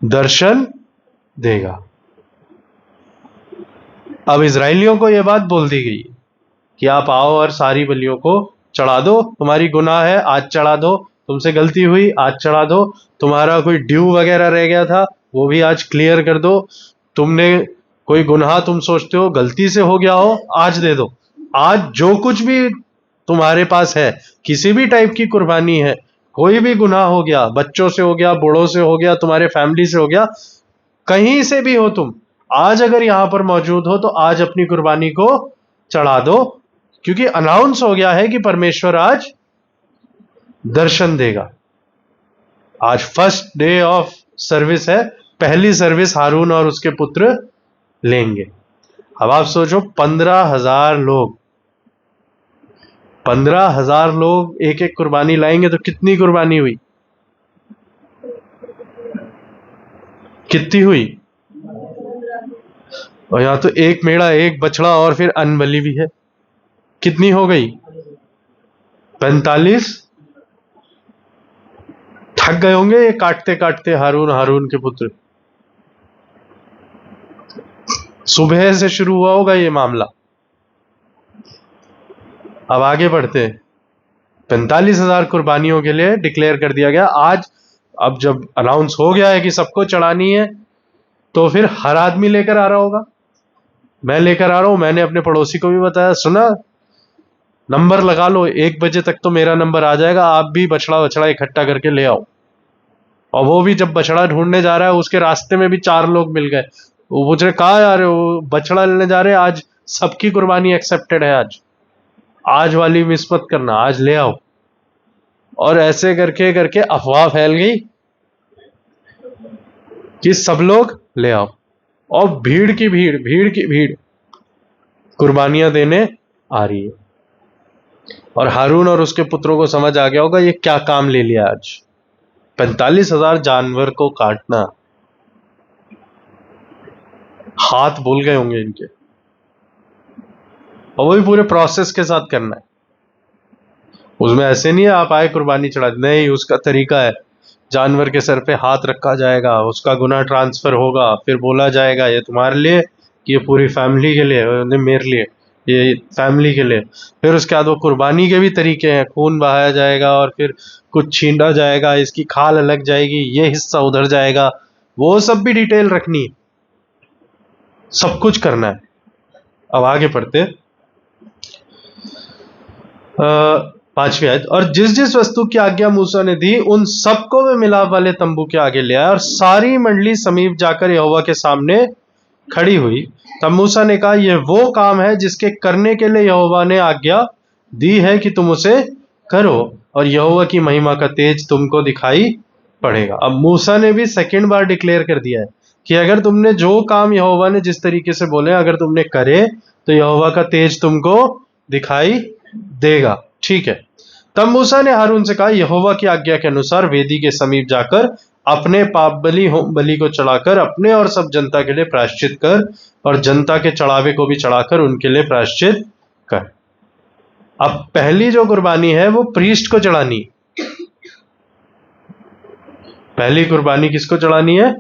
दर्शन देगा। अब इजरायलियों को यह बात बोल दी गई कि आप आओ और सारी बलियों को चढ़ा दो, तुम्हारी गुनाह है आज चढ़ा दो, तुमसे गलती हुई आज चढ़ा दो, तुम्हारा कोई ड्यू वगैरह रह गया था वो भी आज क्लियर कर दो, तुमने कोई गुनाह तुम सोचते हो गलती से हो गया हो आज दे दो। आज जो कुछ भी तुम्हारे पास है, किसी भी टाइप की कुर्बानी है, कोई भी गुनाह हो गया, बच्चों से हो गया, बूढ़ों से हो गया, तुम्हारे फैमिली से हो गया, कहीं से भी हो तुम, आज अगर यहां पर मौजूद हो तो आज अपनी कुर्बानी को चढ़ा दो, क्योंकि अनाउंस हो गया है कि परमेश्वर आज दर्शन देगा। आज फर्स्ट डे ऑफ सर्विस है, पहली सर्विस हारून और उसके पुत्र लेंगे। अब आप सोचो 15,000 लोग, 15,000 लोग एक एक कुर्बानी लाएंगे तो कितनी कुर्बानी हुई? कितनी हुई? और यहां तो एक मेढ़ा, एक बछड़ा और फिर अन्न बलि भी है, कितनी हो गई? 45। थक गए होंगे ये काटते काटते हारून के पुत्र। सुबह से शुरू हुआ होगा ये मामला। अब आगे बढ़ते हैं। 45,000 कुर्बानियों के लिए डिक्लेयर कर दिया गया आज। अब जब अनाउंस हो गया है कि सबको चढ़ानी है, तो फिर हर आदमी लेकर आ रहा होगा। मैं लेकर आ रहा हूं, मैंने अपने पड़ोसी को भी बताया, सुना नंबर लगा लो, 1 बजे तक तो मेरा नंबर आ जाएगा, आप भी बछड़ा इकट्ठा करके ले आओ। और वो भी जब बछड़ा ढूंढने जा रहा है, उसके रास्ते में भी 4 लोग मिल गए, वो पूछ रहे कहाँ जा रहे हो? बछड़ा लेने जा रहे हैं, आज सबकी कुर्बानी एक्सेप्टेड है, आज वाली मिस मत करना, आज ले आओ। और ऐसे करके करके अफवाह फैल गई कि सब लोग ले आओ, और भीड़ की भीड़ कुर्बानियां देने आ रही है। और हारून और उसके पुत्रों को समझ आ गया होगा ये क्या काम ले लिया आज, 45,000 जानवर को काटना। हाथ भूल गए होंगे इनके, और वही पूरे प्रोसेस के साथ करना है। उसमें ऐसे नहीं है आप आए कुर्बानी चढ़ा, नहीं, उसका तरीका है, जानवर के सर पे हाथ रखा जाएगा, उसका गुनाह ट्रांसफर होगा, फिर बोला जाएगा ये तुम्हारे लिए कि ये पूरी फैमिली के लिए, मेरे लिए, ये फैमिली के लिए। फिर उसके बाद वो कुर्बानी के भी तरीके हैं, खून बहाया जाएगा और फिर कुछ छींटा जाएगा, इसकी खाल अलग जाएगी, ये हिस्सा उधर जाएगा, वो सब भी डिटेल रखनी है, सब कुछ करना है। अब आगे पढ़ते, 5वीं आयत, और जिस जिस वस्तु की आज्ञा मूसा ने दी उन सबको वे मिलाप वाले तंबू के आगे ले आया, और सारी मंडली समीप जाकर यहोवा के सामने खड़ी हुई। तब मूसा ने कहा, यह वो काम है जिसके करने के लिए यहोवा ने आज्ञा दी है कि तुम उसे करो, और यहोवा की महिमा का तेज तुमको दिखाई पड़ेगा। अब मूसा ने भी सेकंड बार डिक्लेयर कर दिया है कि अगर तुमने जो काम यहोवा ने जिस तरीके से बोले अगर तुमने करे तो यहोवा का तेज तुमको दिखाई देगा। ठीक है। तब मूसा ने हारून से कहा, यहोवा की आज्ञा के अनुसार वेदी के समीप जाकर अपने पाप बलि होम बलि को चढ़ाकर अपने और सब जनता के लिए प्रायश्चित कर, और जनता के चढ़ावे को भी चढ़ाकर उनके लिए प्रायश्चित कर। अब पहली जो कुर्बानी है वो प्रीस्ट को चढ़ानी है। पहली कुर्बानी किसको चढ़ानी है?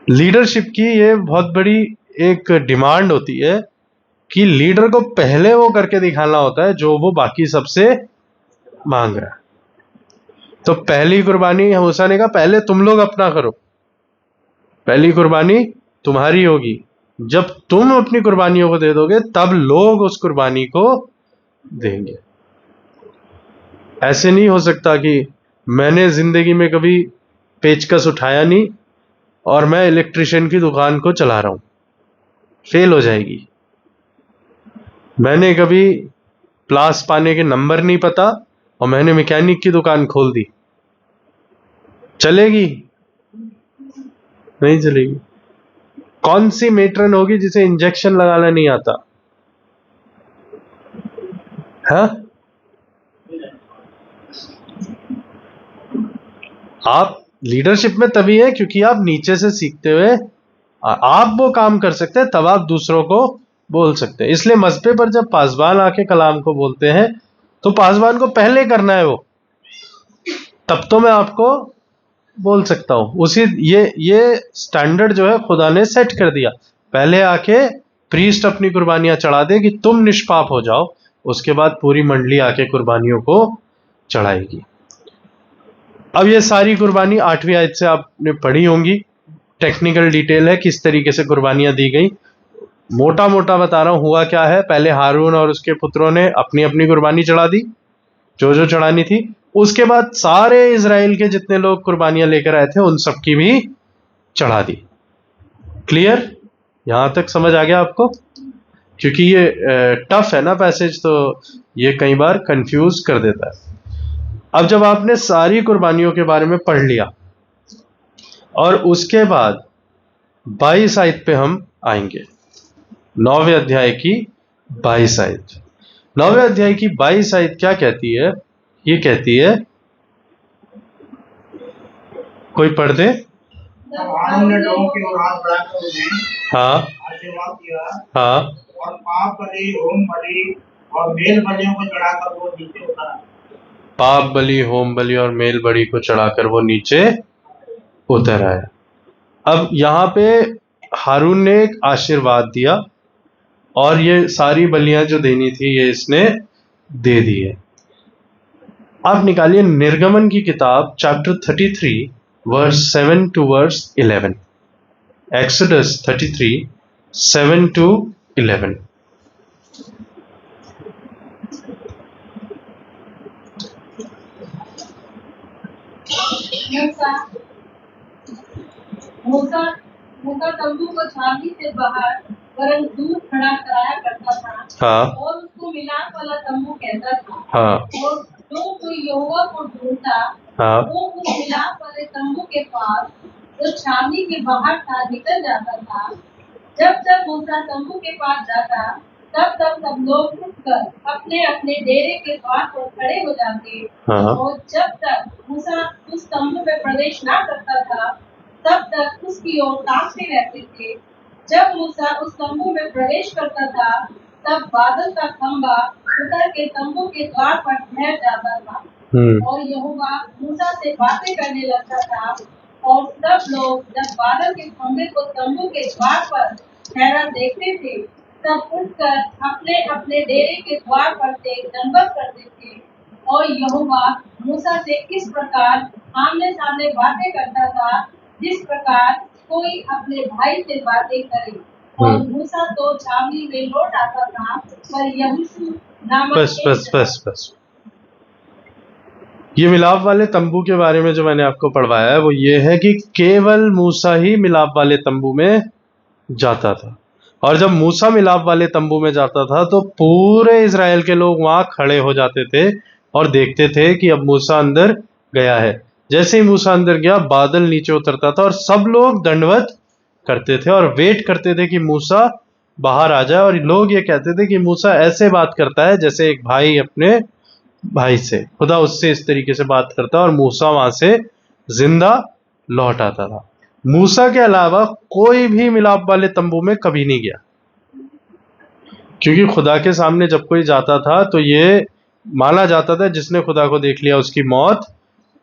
लीडरशिप की ये बहुत बड़ी एक डिमांड होती है कि लीडर को पहले वो करके दिखाना होता है जो वो बाकी सबसे मांग रहा है। तो पहली कुर्बानी मूसा ने कहा, पहले तुम लोग अपना करो, पहली कुर्बानी तुम्हारी होगी। जब तुम अपनी कुर्बानियों को दे दोगे तब लोग उस कुर्बानी को देंगे। ऐसे नहीं हो सकता कि मैंने जिंदगी में कभी पेचकस उठाया नहीं और मैं इलेक्ट्रिशियन की दुकान को चला रहा हूं, फेल हो जाएगी। मैंने कभी प्लास पाने के नंबर नहीं पता और मैंने मैकेनिक की दुकान खोल दी, चलेगी? नहीं चलेगी। कौन सी मेट्रन होगी जिसे इंजेक्शन लगाना नहीं आता? हाँ, आप लीडरशिप में तभी है क्योंकि आप नीचे से सीखते हुए आप वो काम कर सकते हैं, तब आप दूसरों को बोल सकते हैं। इसलिए मसबे पर जब पासबान आके कलाम को बोलते हैं तो पासबान को पहले करना है वो, तब तो मैं आपको बोल सकता हूं। उसी ये स्टैंडर्ड जो है खुदा ने सेट कर दिया। पहले आके प्रीस्ट अपनी कुर्बानियां चढ़ा दे कि तुम निष्पाप हो जाओ, उसके बाद पूरी मंडली आके कुर्बानियों को चढ़ाएगी। अब ये सारी कुर्बानी 8वीं आयत से आपने पढ़ी होंगी, टेक्निकल डिटेल है किस तरीके से कुर्बानियां दी गई। मोटा मोटा बता रहा हूं हुआ क्या है। पहले हारून और उसके पुत्रों ने अपनी अपनी कुर्बानी चढ़ा दी जो जो चढ़ानी थी। उसके बाद सारे इजराइल के जितने लोग कुर्बानियां लेकर आए थे उन सबकी भी चढ़ा दी। क्लियर? यहां तक समझ आ गया आपको? क्योंकि ये टफ है ना पैसेज, तो ये कई बार कंफ्यूज कर देता है। अब जब आपने सारी कुर्बानियों के बारे में पढ़ लिया और उसके बाद 22 आयत पे हम आएंगे, 9वें अध्याय की 22 आयत। 9वें अध्याय की 22 आयत क्या कहती है? ये कहती है, कोई पढ़ दे। हारून ने लोगों की ओर हाथ बढ़ाकर उन्हें हाँ आशीर्वाद दिया, हाँ और पाप बलि, होम बलि और मेल बलियों को चढ़ाकर वो नीचे उतरा। पाप बलि, होम बलि और मेल बलि को चढ़ाकर वो नीचे उतर आया। अब यहां पे हारून ने एक आशीर्वाद दिया और ये सारी बलियां जो देनी थी ये इसने दे दी है। आप निकालिए निर्गमन की किताब chapter 33 verse 7 to verse 11। Exodus 33 7 to 11। मूसा मूसा तंबू को छावनी से बाहर वरन दूर खड़ा कराया करता था। हाँ और उसको मिलाप वाला तंबू कहता था। हाँ और जो कोई यहोवा को ढूंढता हाँ वो उस मिलाप वाले तंबू के पास जो छावनी के बाहर था निकल जाता था। जब जब मूसा तंबू के पास जाता तब तब सब लोग उठकर अपने अपने डेरे के द्वार पर खड़े हो जाते। हाँ और जब तक मूसा उस तंबू में प्रवेश न करता था तब तक उसकी ओर ताकते रहते थे। जब मूसा उस तंबू में प्रवेश करता था तब बादल का खंभा उतर के तंबू के द्वार पर ठहर जाता था। और यहोवा मूसा से बातें करने लगता था। और सब लोग जब बादल के खंभे को तंबू के द्वार पर ठहरा देखते थे तब उठकर अपने अपने डेरे के द्वार पर से दंडवत करते थे। और यहोवा मूसा से इस प्रकार आमने सामने बातें करता था, जिस प्रकार कोई अपने भाई से बातें करे। और मूसा तो छावनी में लौट आता था, पर यहोशू नामक बस बस बस बस। ये मिलाप वाले तंबू के बारे में जो मैंने आपको पढ़वाया है वो ये है कि केवल मूसा ही मिलाप वाले तंबू में जाता था, और जब मूसा मिलाप वाले तंबू में जाता था तो पूरे इज़राइल के लोग वहां खड़े हो जाते थे और देखते थे कि अब मूसा अंदर गया है। जैसे ही मूसा अंदर गया, बादल नीचे उतरता था और सब लोग दंडवत करते थे और वेट करते थे कि मूसा बाहर आ जाए। और लोग ये कहते थे कि मूसा ऐसे बात करता है जैसे एक भाई अपने भाई से, खुदा उससे इस तरीके से बात करता, और मूसा वहां से जिंदा लौट आता था। मूसा के अलावा कोई भी मिलाप वाले तंबू में कभी नहीं गया, क्योंकि खुदा के सामने जब कोई जाता था तो ये माना जाता था जिसने खुदा को देख लिया उसकी मौत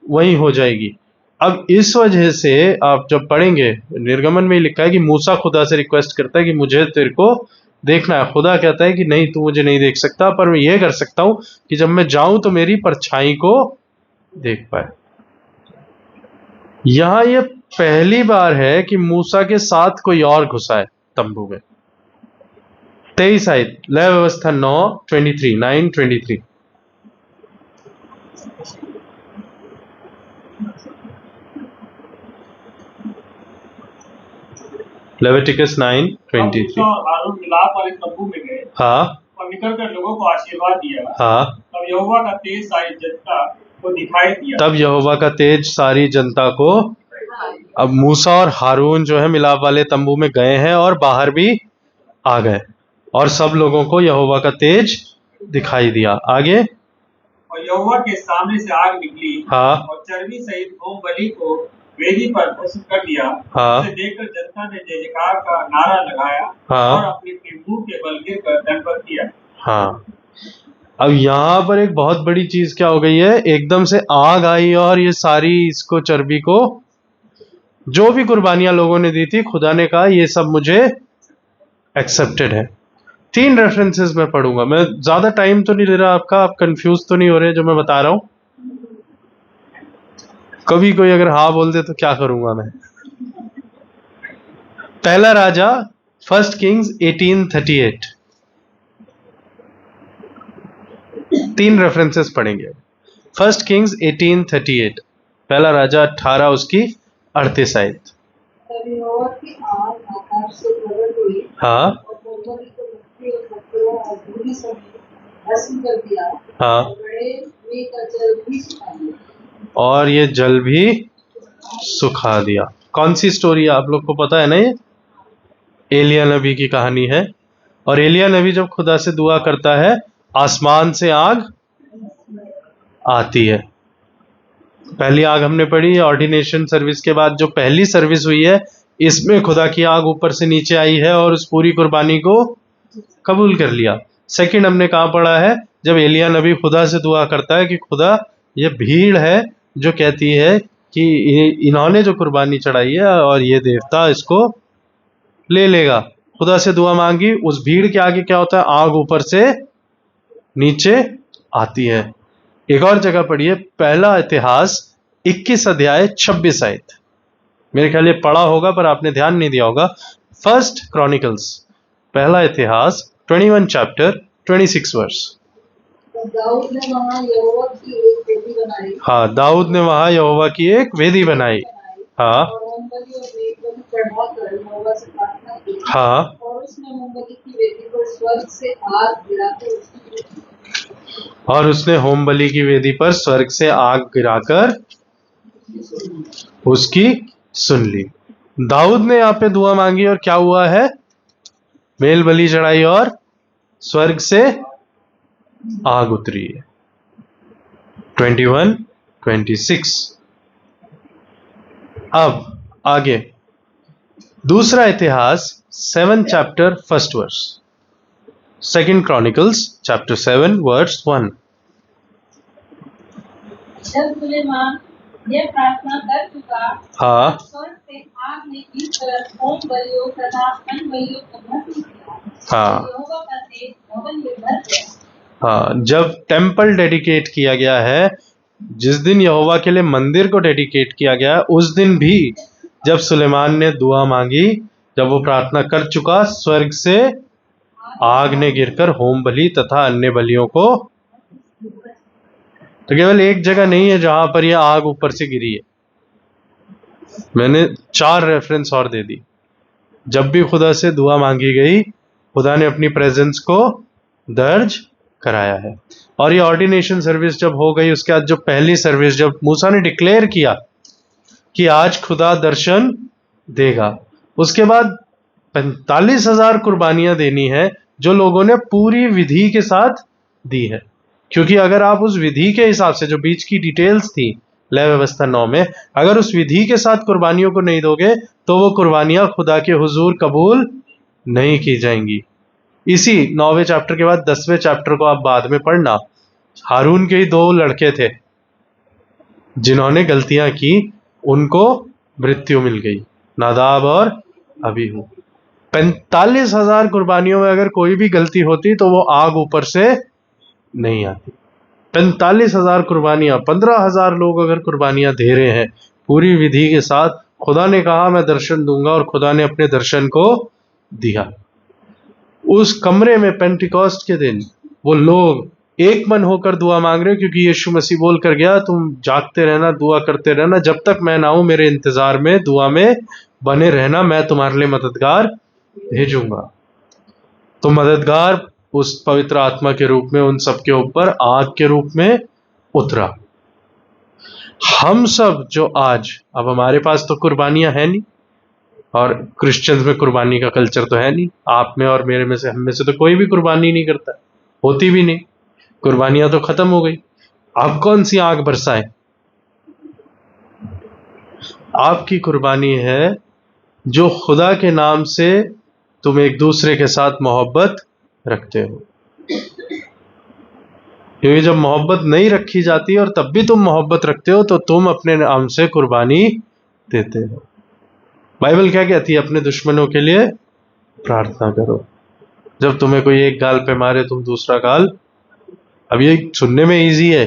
वही हो जाएगी। अब इस वजह से आप जब पढ़ेंगे, निर्गमन में ही लिखा है कि मूसा खुदा से रिक्वेस्ट करता है कि मुझे तेरे को देखना है। खुदा कहता है कि नहीं, तू मुझे नहीं देख सकता, पर मैं ये कर सकता हूं कि जब मैं जाऊं तो मेरी परछाई को देख पाए। यहां ये पहली बार है कि मूसा के साथ कोई और घुसा है तंबू में। 23 आयत, लय व्यवस्था 9:23 लेविटिकस 9:23। और हारून मिलाप वाले तंबू में गए हाँ और निकलकर लोगों को आशीर्वाद दिया। हाँ। तब यहोवा का तेज सारी जनता को दिखाई दिया। तब यहोवा का तेज सारी जनता को, अब मूसा और हारून जो है मिलाप वाले तंबू में गए हैं और बाहर भी आ गए, और सब लोगों को यहोवा का तेज दिखाई दिया। आगे, और यहोवा के सामने से आग निकली, हाँ और चर्बी सहित होम बलि को वेदी पर प्रस्तुत कर दिया। हाँ। उसे देखकर जनता ने जय जयकार का नारा लगाया, हाँ। और अपने मुंह के बल गिरकर दंडवत किया। हाँ। अब यहाँ पर एक बहुत बड़ी चीज क्या हो गई है, एकदम से आग आई और ये सारी इसको चर्बी को, जो भी कुर्बानियां लोगों ने दी थी, खुदा ने कहा ये सब मुझे एक्सेप्टेड है। 3 रेफरेंसेस मैं पढ़ूंगा, मैं ज्यादा टाइम तो नहीं ले रहा आपका, आप कंफ्यूज तो नहीं हो रहे जो मैं बता रहा हूं? कभी कोई अगर हाँ बोल दे तो क्या करूंगा मैं। पहला राजा 1 किंग्स 18:38, 3 रेफरेंसेस पढ़ेंगे। 1 किंग्स 18:38, पहला राजा 18 उसकी 38 आयत। तब यहोवा की आग आकाश से प्रकट हुई, हाँ और होमबलि को मिट्टी और पत्थरों और धूलि समेत भस्म कर दिया। हाँ। और बड़े कुएं का जल भी सुखा दिया। और ये जल भी सुखा दिया। कौन सी स्टोरी है आप लोग को पता है ना? ये एलिया नबी की कहानी है। और एलिया नबी जब खुदा से दुआ करता है, आसमान से आग आती है। पहली आग हमने पढ़ी, ऑर्डिनेशन सर्विस के बाद जो पहली सर्विस हुई है, इसमें खुदा की आग ऊपर से नीचे आई है और उस पूरी कुर्बानी को कबूल कर लिया। सेकंड हमने कहाँ पढ़ा है, जब एलिया नबी खुदा से दुआ करता है कि खुदा, ये भीड़ है जो कहती है कि इन्होंने जो कुर्बानी चढ़ाई है और ये देवता इसको ले लेगा। खुदा से दुआ मांगी, उस भीड़ के आगे क्या होता है, आग ऊपर से नीचे आती है। एक और जगह पढ़िए, पहला इतिहास 21 अध्याय 26 आयत। मेरे ख्याल ये पढ़ा होगा पर आपने ध्यान नहीं दिया होगा। 1 क्रॉनिकल्स, पहला इतिहास 21 चैप्टर 26 वर्स। दाऊद ने वहाँ यहोवा की एक वेदी बनाई। हाँ, दाऊद ने वहां यहोवा की एक वेदी बनाई। हाँ और होमबलि और मेलबलि चढ़ाकर यहोवा से प्रार्थना की। हाँ। और उसने होमबलि की वेदी पर स्वर्ग से आग गिराकर और उसने होम बलि की वेदी पर स्वर्ग से आग गिराकर उसकी सुन ली। दाऊद ने यहाँ पे दुआ मांगी और क्या हुआ है, मेल बलि चढ़ाई और स्वर्ग से आग उतरी है। 21-26। अब आगे दूसरा इतिहास 7 chapter 1 verse. 2 Chronicles chapter 7 verse 1। जब सुलेमान ये प्रार्थना कर चुका, हाँ स्वर्ग से आग ने इस तरह होम बलियों तथा अन्य बलियों को भस्म किया, हाँ यहोवा का तेज भवन में भर गया। हाँ, जब टेम्पल डेडिकेट किया गया है, जिस दिन यहोवा के लिए मंदिर को डेडिकेट किया गया है, उस दिन भी जब सुलेमान ने दुआ मांगी, जब वो प्रार्थना कर चुका, स्वर्ग से आग ने गिरकर होम बलि तथा अन्य बलियों को, तो केवल एक जगह नहीं है जहां पर यह आग ऊपर से गिरी है। मैंने 4 रेफरेंस और दे दी। जब भी खुदा से दुआ मांगी गई, खुदा ने अपनी प्रेजेंस को दर्ज कराया है। और ये ऑर्डिनेशन सर्विस जब हो गई, उसके बाद जो पहली सर्विस जब मूसा ने डिक्लेयर किया कि आज खुदा दर्शन देगा, उसके बाद 45,000 कुर्बानियां देनी है जो लोगों ने पूरी विधि के साथ दी है। क्योंकि अगर आप उस विधि के हिसाब से, जो बीच की डिटेल्स थी लय व्यवस्था 9 में, अगर उस विधि के साथ कुर्बानियों को नहीं दोगे तो वो कुर्बानियां खुदा के हुजूर कबूल नहीं की जाएंगी। इसी 9वें चैप्टर के बाद 10वें चैप्टर को आप बाद में पढ़ना। हारून के ही 2 लड़के थे जिन्होंने गलतियां की, उनको मृत्यु मिल गई, नादाब और अबीहू। 45,000 कुर्बानियों में अगर कोई भी गलती होती तो वो आग ऊपर से नहीं आती। 45,000 कुर्बानियां, 15,000 लोग अगर कुर्बानियां दे रहे हैं पूरी विधि के साथ, खुदा ने कहा मैं दर्शन दूंगा और खुदा ने अपने दर्शन को दिया। उस कमरे में पेंटिकॉस्ट के दिन वो लोग एक मन होकर दुआ मांग रहे, क्योंकि यीशु मसीह बोल कर गया तुम जागते रहना, दुआ करते रहना, जब तक मैं ना आऊं, मेरे इंतजार में दुआ में बने रहना, मैं तुम्हारे लिए मददगार भेजूंगा। तो मददगार उस पवित्र आत्मा के रूप में उन सबके ऊपर आग के रूप में उतरा। हम सब जो आज, अब हमारे पास तो कुर्बानियां है नहीं, और क्रिश्चियंस में कुर्बानी का कल्चर तो है नहीं, आप में और मेरे में से, हम में से तो कोई भी कुर्बानी नहीं करता, होती भी नहीं, कुर्बानियां तो खत्म हो गई। आप कौन सी आग बरसाएं? आपकी कुर्बानी है जो खुदा के नाम से तुम एक दूसरे के साथ मोहब्बत रखते हो। क्योंकि जब मोहब्बत नहीं रखी जाती और तब भी तुम मोहब्बत रखते हो, तो तुम अपने नाम से कुर्बानी देते हो। बाइबल क्या कहती है? अपने दुश्मनों के लिए प्रार्थना करो। जब तुम्हें कोई एक गाल पे मारे तुम दूसरा गाल, अब ये सुनने में इजी है,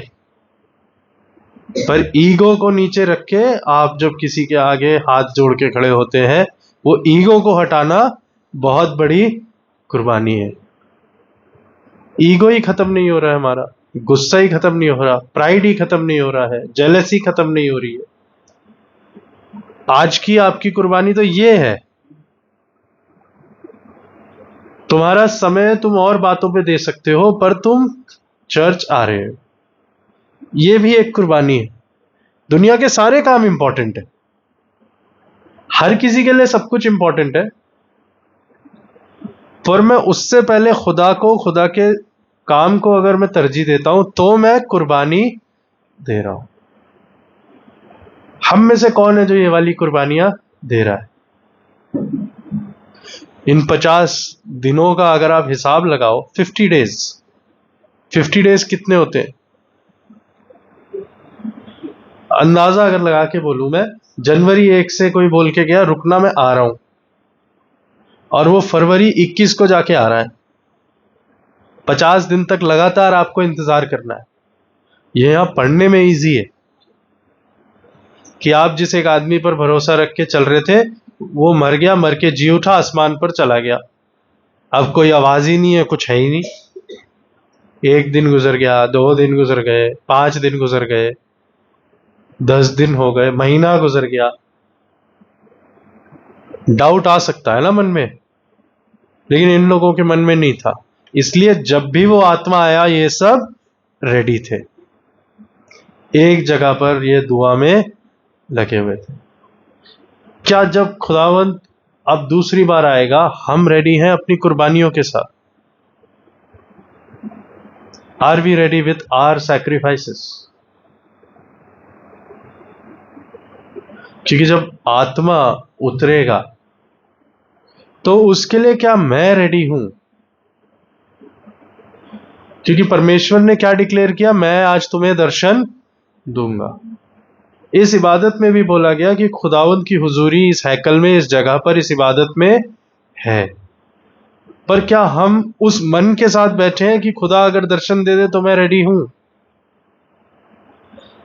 पर ईगो को नीचे रख के आप जब किसी के आगे हाथ जोड़ के खड़े होते हैं, वो ईगो को हटाना बहुत बड़ी कुर्बानी है। ईगो ही खत्म नहीं हो रहा है हमारा, गुस्सा ही खत्म नहीं हो रहा, प्राइड ही खत्म नहीं हो रहा है, जेलसी खत्म नहीं हो रही है। आज की आपकी कुर्बानी तो ये है। तुम्हारा समय तुम और बातों पे दे सकते हो, पर तुम चर्च आ रहे हो, ये भी एक कुर्बानी है। दुनिया के सारे काम इंपॉर्टेंट है, हर किसी के लिए सब कुछ इंपॉर्टेंट है, पर मैं उससे पहले खुदा को, खुदा के काम को अगर मैं तरजीह देता हूं तो मैं कुर्बानी दे रहा हूं। हम में से कौन है जो ये वाली कुर्बानियां दे रहा है? इन 50 दिनों का अगर आप हिसाब लगाओ, 50 डेज कितने होते हैं? अंदाजा अगर लगा के बोलूं मैं, जनवरी 1 से कोई बोल के गया रुकना मैं आ रहा हूं, और वो फरवरी 21 को जाके आ रहा है। 50 दिन तक लगातार आपको इंतजार करना है। ये यहां पढ़ने में इजी है कि आप जिस एक आदमी पर भरोसा रख के चल रहे थे, वो मर गया, मर के जी उठा, आसमान पर चला गया, अब कोई आवाज ही नहीं है, कुछ है ही नहीं। 1 दिन गुजर गया, 2 दिन गुजर गए, 5 दिन गुजर गए, 10 दिन हो गए, महीना गुजर गया। डाउट आ सकता है ना मन में, लेकिन इन लोगों के मन में नहीं था। इसलिए जब भी वो आत्मा आया, ये सब रेडी थे, एक जगह पर ये दुआ में लगे हुए थे। क्या जब खुदावंत अब दूसरी बार आएगा, हम रेडी हैं अपनी कुर्बानियों के साथ? Are we ready with our sacrifices? क्योंकि जब आत्मा उतरेगा तो उसके लिए क्या मैं रेडी हूं? क्योंकि परमेश्वर ने क्या डिक्लेयर किया? मैं आज तुम्हें दर्शन दूंगा। इस इबादत में भी बोला गया कि खुदावंद की हुजूरी इस हैकल में, इस जगह पर, इस इबादत में है। पर क्या हम उस मन के साथ बैठे हैं कि खुदा अगर दर्शन दे दे तो मैं रेडी हूं?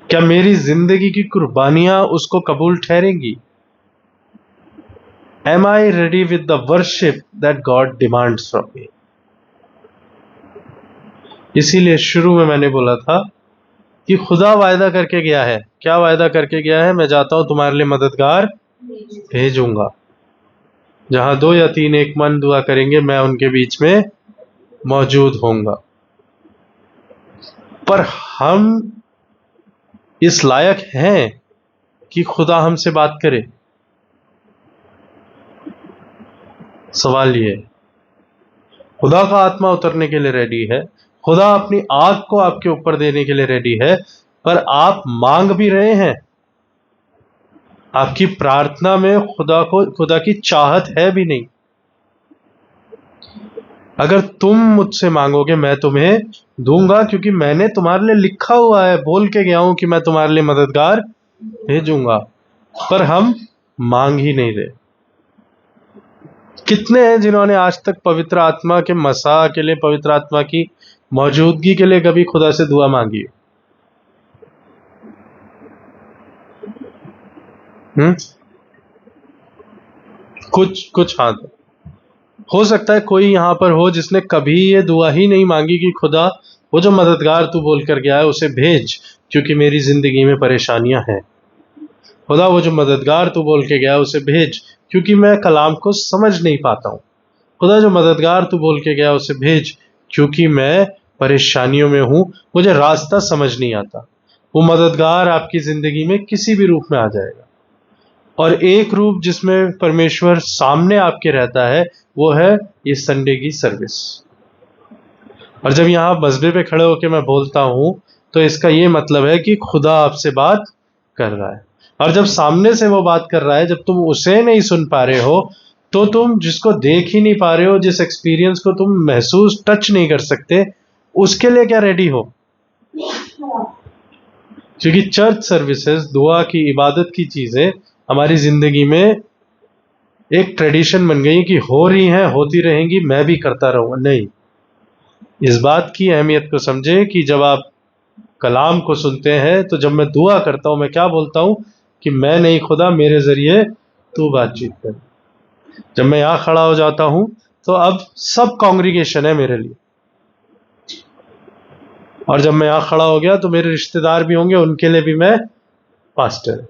क्या मेरी जिंदगी की कुर्बानियां उसको कबूल ठहरेंगी? Am I ready with the worship that God demands from me? इसीलिए शुरू में मैंने बोला था कि खुदा वायदा करके गया है। क्या वायदा करके गया है? मैं जाता हूं, तुम्हारे लिए मददगार भेजूंगा। जहां 2 या 3 एक मन दुआ करेंगे, मैं उनके बीच में मौजूद होऊंगा। पर हम इस लायक हैं कि खुदा हमसे बात करे? सवाल ये, खुदा का आत्मा उतरने के लिए रेडी है, खुदा अपनी आग को आपके ऊपर देने के लिए रेडी है, पर आप मांग भी रहे हैं? आपकी प्रार्थना में खुदा की चाहत है भी नहीं? अगर तुम मुझसे मांगोगे मैं तुम्हें दूंगा, क्योंकि मैंने तुम्हारे लिए लिखा हुआ है, बोल के गया हूं कि मैं तुम्हारे लिए मददगार भेजूंगा। पर हम मांग ही नहीं रहे। कितने हैं जिन्होंने आज तक पवित्र आत्मा के मसा के लिए, पवित्र आत्मा की मौजूदगी के लिए कभी खुदा से दुआ मांगी? कुछ हाथ। हो सकता है कोई यहां पर हो जिसने कभी ये दुआ ही नहीं मांगी कि खुदा वो जो मददगार तू बोल कर गया है उसे भेज, क्योंकि मेरी जिंदगी में परेशानियां हैं। खुदा वो जो मददगार तू बोल के गया उसे भेज, क्योंकि मैं कलाम को समझ नहीं पाता हूं। खुदा जो मददगार तू बोल के गया उसे भेज, क्योंकि मैं परेशानियों में हूं, मुझे रास्ता समझ नहीं आता। वो मददगार आपकी जिंदगी में किसी भी रूप में आ जाएगा। और एक रूप जिसमें परमेश्वर सामने आपके रहता है वो है ये संडे की सर्विस। और जब यहां मस्बे पे खड़े होकर मैं बोलता हूं तो इसका ये मतलब है कि खुदा आपसे बात कर रहा है। और जब सामने से वो बात कर रहा है, जब तुम उसे नहीं सुन पा रहे हो, तो तुम जिसको देख ही नहीं पा रहे हो, जिस एक्सपीरियंस को तुम महसूस टच नहीं कर सकते, उसके लिए क्या रेडी हो? क्योंकि चर्च सर्विसेज, दुआ की, इबादत की चीजें हमारी जिंदगी में एक ट्रेडिशन बन गई कि हो रही हैं, होती रहेंगी, मैं भी करता रहूंगा। नहीं, इस बात की अहमियत को समझे कि जब आप कलाम को सुनते हैं तो जब मैं दुआ करता हूं, मैं क्या बोलता हूं कि मैं नहीं खुदा, मेरे जरिए तू बातचीत कर। जब मैं यहां खड़ा हो जाता हूं तो अब सब कांग्रीगेशन है मेरे लिए, और जब मैं यहां खड़ा हो गया तो मेरे रिश्तेदार भी होंगे, उनके लिए भी मैं पास्टर।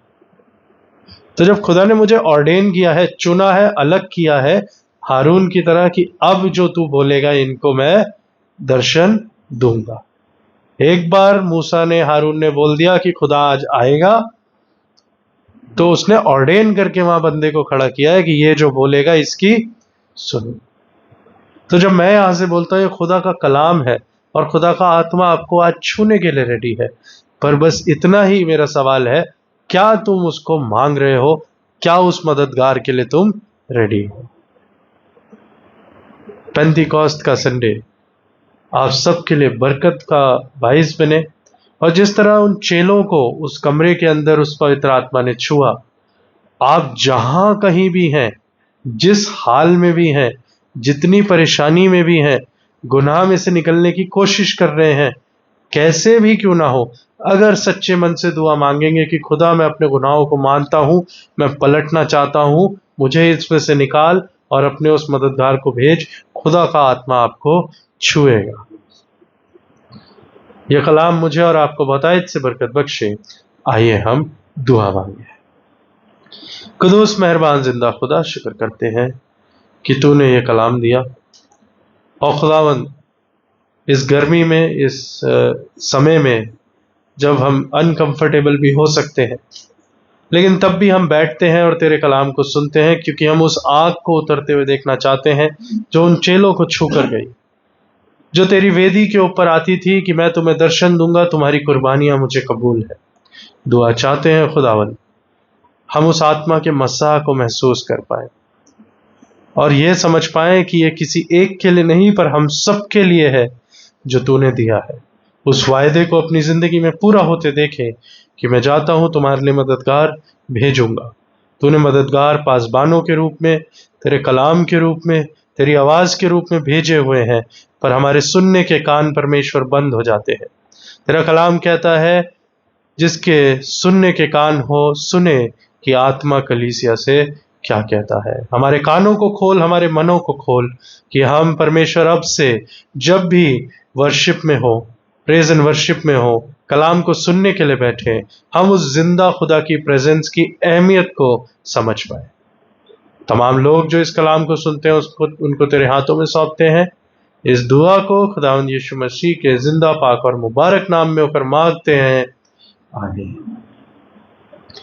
तो जब खुदा ने मुझे ऑर्डेन किया है, चुना है, अलग किया है हारून की तरह कि अब जो तू बोलेगा इनको मैं दर्शन दूंगा। एक बार मूसा ने, हारून ने बोल दिया कि खुदा आज आएगा, तो उसने ऑर्डेन करके वहां बंदे को खड़ा किया है कि ये जो बोलेगा इसकी सुन। तो जब मैं यहां से बोलता हूं ये खुदा का कलाम है और खुदा का आत्मा आपको आज छूने के लिए रेडी है, पर बस इतना ही मेरा सवाल है, क्या तुम उसको मांग रहे हो? क्या उस मददगार के लिए तुम रेडी हो? पेंटिकॉस्ट का संडे आप सबके लिए बरकत का बाइस बने। और जिस तरह उन चेलों को उस कमरे के अंदर उस पवित्र आत्मा ने छुआ, आप जहां कहीं भी हैं, जिस हाल में भी हैं, जितनी परेशानी में भी हैं, गुनाह में से निकलने की कोशिश कर रहे हैं, कैसे भी क्यों ना हो, अगर सच्चे मन से दुआ मांगेंगे कि खुदा मैं अपने गुनाहों को मानता हूं, मैं पलटना चाहता हूं, मुझे इसमें से निकाल और अपने उस मददगार को भेज, खुदा का आत्मा आपको छुएगा। यह कलाम मुझे और आपको बताए से बरकत बख्शे। आइए हम दुआ मांगे। कुदूस मेहरबान जिंदा खुदा, शुक्र करते हैं कि तूने ये कलाम दिया, और खुदावंद इस गर्मी में, इस समय में जब हम अनकंफर्टेबल भी हो सकते हैं, लेकिन तब भी हम बैठते हैं और तेरे कलाम को सुनते हैं, क्योंकि हम उस आग को उतरते हुए देखना चाहते हैं जो उन चेलों को छू कर गई, जो तेरी वेदी के ऊपर आती थी कि मैं तुम्हें दर्शन दूंगा, तुम्हारी कुर्बानियां मुझे कबूल है। दुआ चाहते हैं खुदावन हम उस आत्मा के मसा को महसूस कर पाए और यह समझ पाए कि यह किसी एक के लिए नहीं, पर हम सब के लिए है जो तूने दिया है। उस वायदे को अपनी जिंदगी में पूरा होते देखें, कि मैं जाता हूँ, तुम्हारे लिए मददगार भेजूंगा। तूने मददगार पासबानों के रूप में, तेरे कलाम के रूप में, तेरी आवाज़ के रूप में भेजे हुए हैं, पर हमारे सुनने के कान परमेश्वर बंद हो जाते हैं। तेरा कलाम कहता है जिसके सुनने के कान हो सुने कि आत्मा कलीसिया से क्या कहता है। हमारे कानों को खोल, हमारे मनों को खोल कि हम परमेश्वर अब से जब भी वर्शिप में हो, प्रेज एंड वर्शिप में हो, कलाम को सुनने के लिए बैठे, हम उस जिंदा खुदा की प्रेजेंस की अहमियत को समझ पाए। तमाम लोग जो इस कलाम को सुनते हैं उनको तेरे हाथों में सौंपते हैं। इस दुआ को खुदावंद यीशु मसीह के जिंदा पाक और मुबारक नाम में होकर मांगते हैं, आमीन।